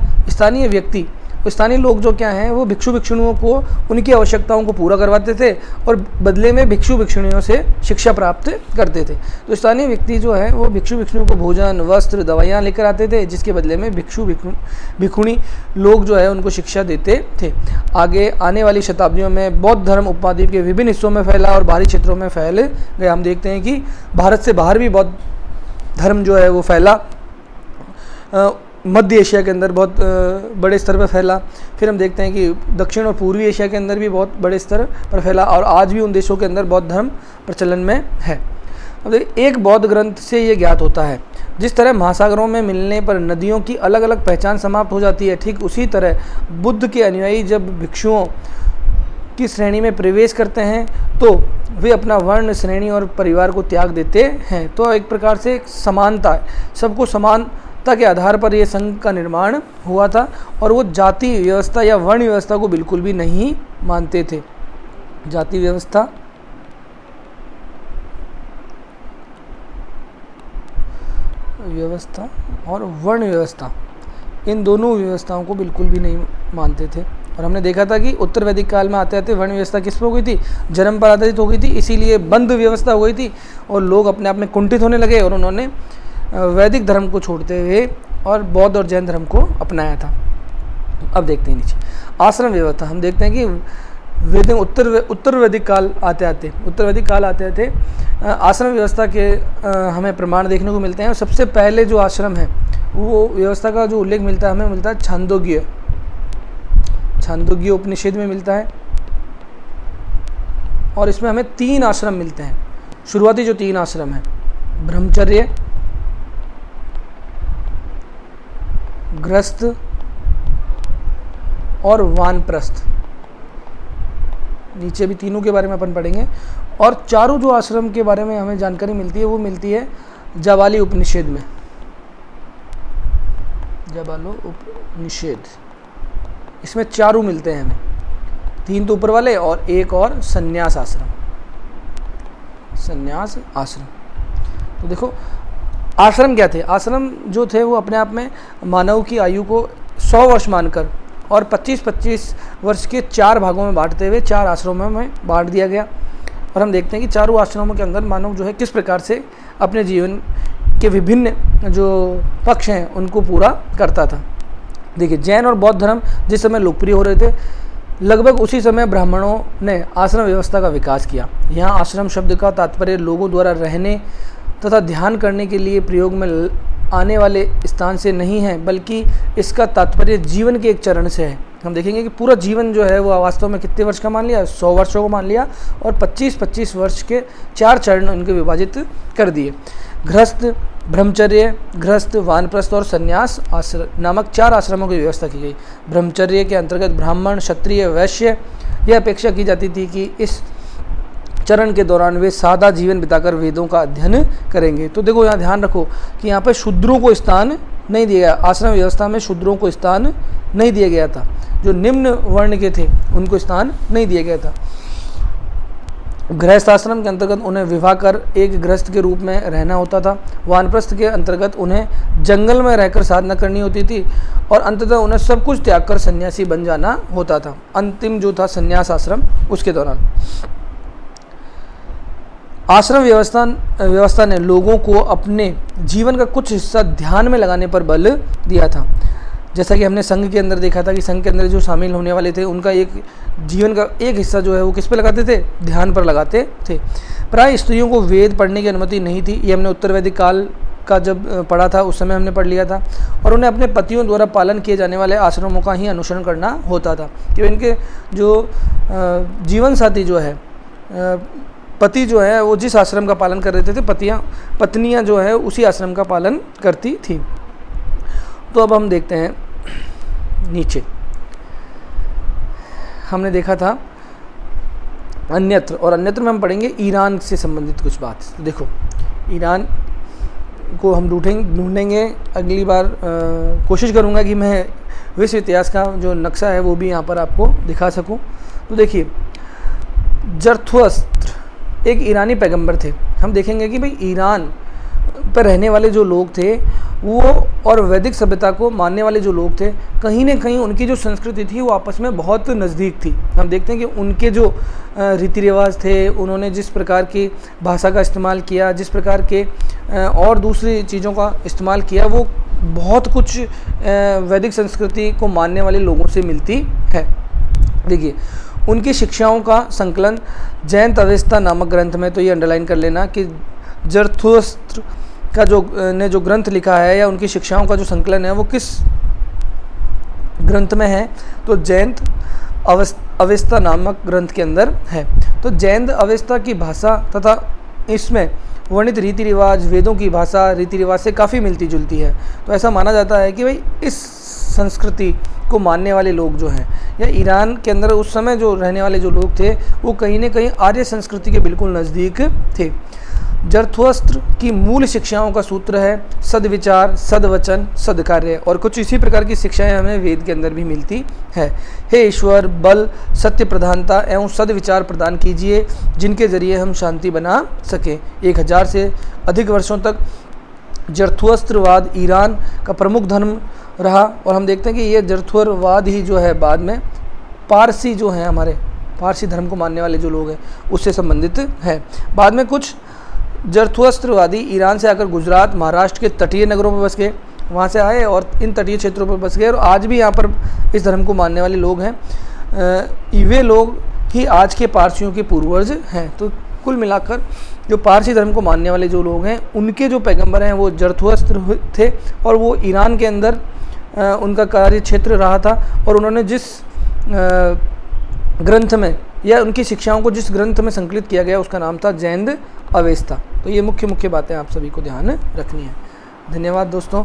स्थानीय लोग जो क्या हैं वो भिक्षु भिक्षुणियों को उनकी आवश्यकताओं को पूरा करवाते थे और बदले में भिक्षु भिक्षुणियों से शिक्षा प्राप्त करते थे। तो स्थानीय व्यक्ति जो है वो भिक्षु भिक्षुणियों को भोजन, वस्त्र, दवाइयाँ लेकर आते थे, जिसके बदले में भिक्षु भिक्षुणी लोग जो है उनको शिक्षा देते थे। आगे आने वाली शताब्दियों में बौद्ध धर्म उपमहाद्वीप के विभिन्न हिस्सों में फैला और बाहरी क्षेत्रों में फैल गया। हम देखते हैं कि भारत से बाहर भी बौद्ध धर्म जो है वो फैला, मध्य एशिया के अंदर बहुत बड़े स्तर पर फैला। फिर हम देखते हैं कि दक्षिण और पूर्वी एशिया के अंदर भी बहुत बड़े स्तर पर फैला, और आज भी उन देशों के अंदर बौद्ध धर्म प्रचलन में है। अब एक बौद्ध ग्रंथ से ये ज्ञात होता है, जिस तरह महासागरों में मिलने पर नदियों की अलग अलग पहचान समाप्त हो जाती है, ठीक उसी तरह बुद्ध के अनुयायी जब भिक्षुओं की श्रेणी में प्रवेश करते हैं तो वे अपना वर्ण, श्रेणी और परिवार को त्याग देते हैं। तो एक प्रकार से एक समानता है, सबको समानता के आधार पर यह संघ का निर्माण हुआ था और वो जाति व्यवस्था या वर्ण व्यवस्था को बिल्कुल भी नहीं मानते थे। जाति व्यवस्था और वर्ण व्यवस्था, इन दोनों व्यवस्थाओं को बिल्कुल भी नहीं मानते थे। और हमने देखा था कि उत्तर वैदिक काल में आते आते वर्ण व्यवस्था किस पर हो गई थी, जन्म पर आधारित हो गई थी, इसीलिए बंद व्यवस्था हो गई थी और लोग अपने आप में कुंठित होने लगे और उन्होंने वैदिक धर्म को छोड़ते हुए और बौद्ध और जैन धर्म को अपनाया था। अब देखते हैं नीचे आश्रम व्यवस्था। हम देखते हैं कि उत्तर वैदिक काल आते आते आश्रम व्यवस्था के हमें प्रमाण देखने को मिलते हैं। और सबसे पहले जो आश्रम है वो व्यवस्था का जो उल्लेख मिलता है, हमें मिलता है छांदोग्य उपनिषद में मिलता है। और इसमें हमें 3 आश्रम मिलते हैं। शुरुआती जो 3 आश्रम है, ब्रह्मचर्य, गृहस्थ और वानप्रस्थ, नीचे भी तीनों के बारे में अपन पढ़ेंगे। और चारों जो आश्रम के बारे में हमें जानकारी मिलती है वो मिलती है जाबाली उपनिषद में। जाबालो उपनिषद, इसमें चारों मिलते हैं हमें, 3 तो ऊपर वाले और एक और संन्यास आश्रम। तो देखो आश्रम क्या थे, आश्रम जो थे वो अपने आप में मानव की आयु को 100 वर्ष मानकर और 25-25 वर्ष के 4 भागों में बांटते हुए 4 आश्रमों में बांट दिया गया। और हम देखते हैं कि चारों आश्रमों के अंदर मानव जो है किस प्रकार से अपने जीवन के विभिन्न जो पक्ष हैं उनको पूरा करता था। देखिए जैन और बौद्ध धर्म जिस समय लोकप्रिय हो रहे थे, लगभग उसी समय ब्राह्मणों ने आश्रम व्यवस्था का विकास किया। यहाँ आश्रम शब्द का तात्पर्य लोगों द्वारा रहने तथा ध्यान करने के लिए प्रयोग में आने वाले स्थान से नहीं है, बल्कि इसका तात्पर्य जीवन के एक चरण से है। हम देखेंगे कि पूरा जीवन जो है वो वास्तव में कितने वर्ष का मान लिया, 100 वर्षों को मान लिया और 25-25 वर्ष के 4 चरण उनके विभाजित कर दिए। गृहस्थ, ब्रह्मचर्य, गृहस्थ, वानप्रस्थ और संन्यास आश्रम नामक 4 आश्रमों की व्यवस्था की गई। ब्रह्मचर्य के अंतर्गत ब्राह्मण, क्षत्रिय, वैश्य यह अपेक्षा की जाती थी कि इस चरण के दौरान वे सादा जीवन बिताकर वेदों का अध्ययन करेंगे। तो देखो यहाँ ध्यान रखो कि यहाँ पर शूद्रों को स्थान नहीं दिया गया, आश्रम व्यवस्था में शूद्रों को स्थान नहीं दिया गया था। जो निम्न वर्ण के थे उनको स्थान नहीं दिया गया था। गृहस्थ आश्रम के अंतर्गत उन्हें विवाह कर एक गृहस्थ के रूप में रहना होता था। वानप्रस्थ के अंतर्गत उन्हें जंगल में रहकर साधना करनी होती थी और अंततः उन्हें सब कुछ त्याग कर सन्यासी बन जाना होता था। अंतिम जो था संन्यास आश्रम, उसके दौरान आश्रम व्यवस्था ने लोगों को अपने जीवन का कुछ हिस्सा ध्यान में लगाने पर बल दिया था। जैसा कि हमने संघ के अंदर देखा था कि संघ के अंदर जो शामिल होने वाले थे उनका एक जीवन का एक हिस्सा जो है वो किस पे लगाते थे, ध्यान पर लगाते थे। प्राय स्त्रियों को वेद पढ़ने की अनुमति नहीं थी। ये हमने उत्तर वैदिक काल का जब पढ़ा था उस समय हमने पढ़ लिया था। और उन्हें अपने पतियों द्वारा पालन किए जाने वाले आश्रमों का ही अनुसरण करना होता था, कि इनके जो जीवन साथी जो है, पति जो है वो जिस आश्रम का पालन कर रहे थे, पत्नियां जो है उसी आश्रम का पालन करती थी। तो अब हम देखते हैं नीचे हमने देखा था अन्यत्र, और अन्यत्र में हम पढ़ेंगे ईरान से संबंधित कुछ बात। तो देखो ईरान को हम ढूंढेंगे अगली बार। कोशिश करूँगा कि मैं विश्व इतिहास का जो नक्शा है वो भी यहाँ पर आपको दिखा सकूँ। तो देखिए जरथुस्त्र एक ईरानी पैगंबर थे। हम देखेंगे कि भाई ईरान पर रहने वाले जो लोग थे वो और वैदिक सभ्यता को मानने वाले जो लोग थे, कहीं ना कहीं उनकी जो संस्कृति थी वो आपस में बहुत नज़दीक थी। हम देखते हैं कि उनके जो रीति रिवाज थे, उन्होंने जिस प्रकार की भाषा का इस्तेमाल किया, जिस प्रकार के और दूसरी चीज़ों का इस्तेमाल किया, वो बहुत कुछ वैदिक संस्कृति को मानने वाले लोगों से मिलती है। देखिए उनकी शिक्षाओं का संकलन जैन अवेस्ता नामक ग्रंथ में, तो ये अंडरलाइन कर लेना कि जरथुस्त्र का जो ग्रंथ लिखा है या उनकी शिक्षाओं का जो संकलन है वो किस ग्रंथ में है, तो जैन अवेस्ता नामक ग्रंथ के अंदर है। तो जैन अवेस्ता की भाषा तथा इसमें वर्णित रीति रिवाज वेदों की भाषा रीति रिवाज से काफ़ी मिलती जुलती है। तो ऐसा माना जाता है कि भाई इस संस्कृति को मानने वाले लोग जो हैं, या ईरान के अंदर उस समय जो रहने वाले जो लोग थे, वो कहीं न कहीं आर्य संस्कृति के बिल्कुल नज़दीक थे। जरथुस्त्र की मूल शिक्षाओं का सूत्र है सद्विचार, सद्वचन, सद्कार्य, और कुछ इसी प्रकार की शिक्षाएं हमें वेद के अंदर भी मिलती है। हे ईश्वर, बल, सत्य प्रधानता एवं सद्विचार प्रदान कीजिए, जिनके जरिए हम शांति बना सकें। 1000 से अधिक वर्षों तक जरथुस्त्रवाद ईरान का प्रमुख धर्म रहा, और हम देखते हैं कि ये जरथुस्त्रवाद ही जो है बाद में पारसी जो हैं, हमारे पारसी धर्म को मानने वाले जो लोग हैं, उससे संबंधित है। बाद में कुछ जरथुस्त्रवादी ईरान से आकर गुजरात, महाराष्ट्र के तटीय नगरों में बस गए, वहाँ से आए और इन तटीय क्षेत्रों पर बस गए, और आज भी यहाँ पर इस धर्म को मानने वाले लोग हैं। वे लोग ही आज के पारसियों के पूर्वज हैं। तो कुल मिलाकर जो पारसी धर्म को मानने वाले जो लोग हैं, उनके जो पैगंबर हैं वो जरथुस्त्र थे, और वो ईरान के अंदर उनका कार्य क्षेत्र रहा था, और उन्होंने जिस ग्रंथ में या उनकी शिक्षाओं को जिस ग्रंथ में संकलित किया गया उसका नाम था जैन अवेस्ता। तो ये मुख्य बातें आप सभी को ध्यान रखनी है। धन्यवाद दोस्तों।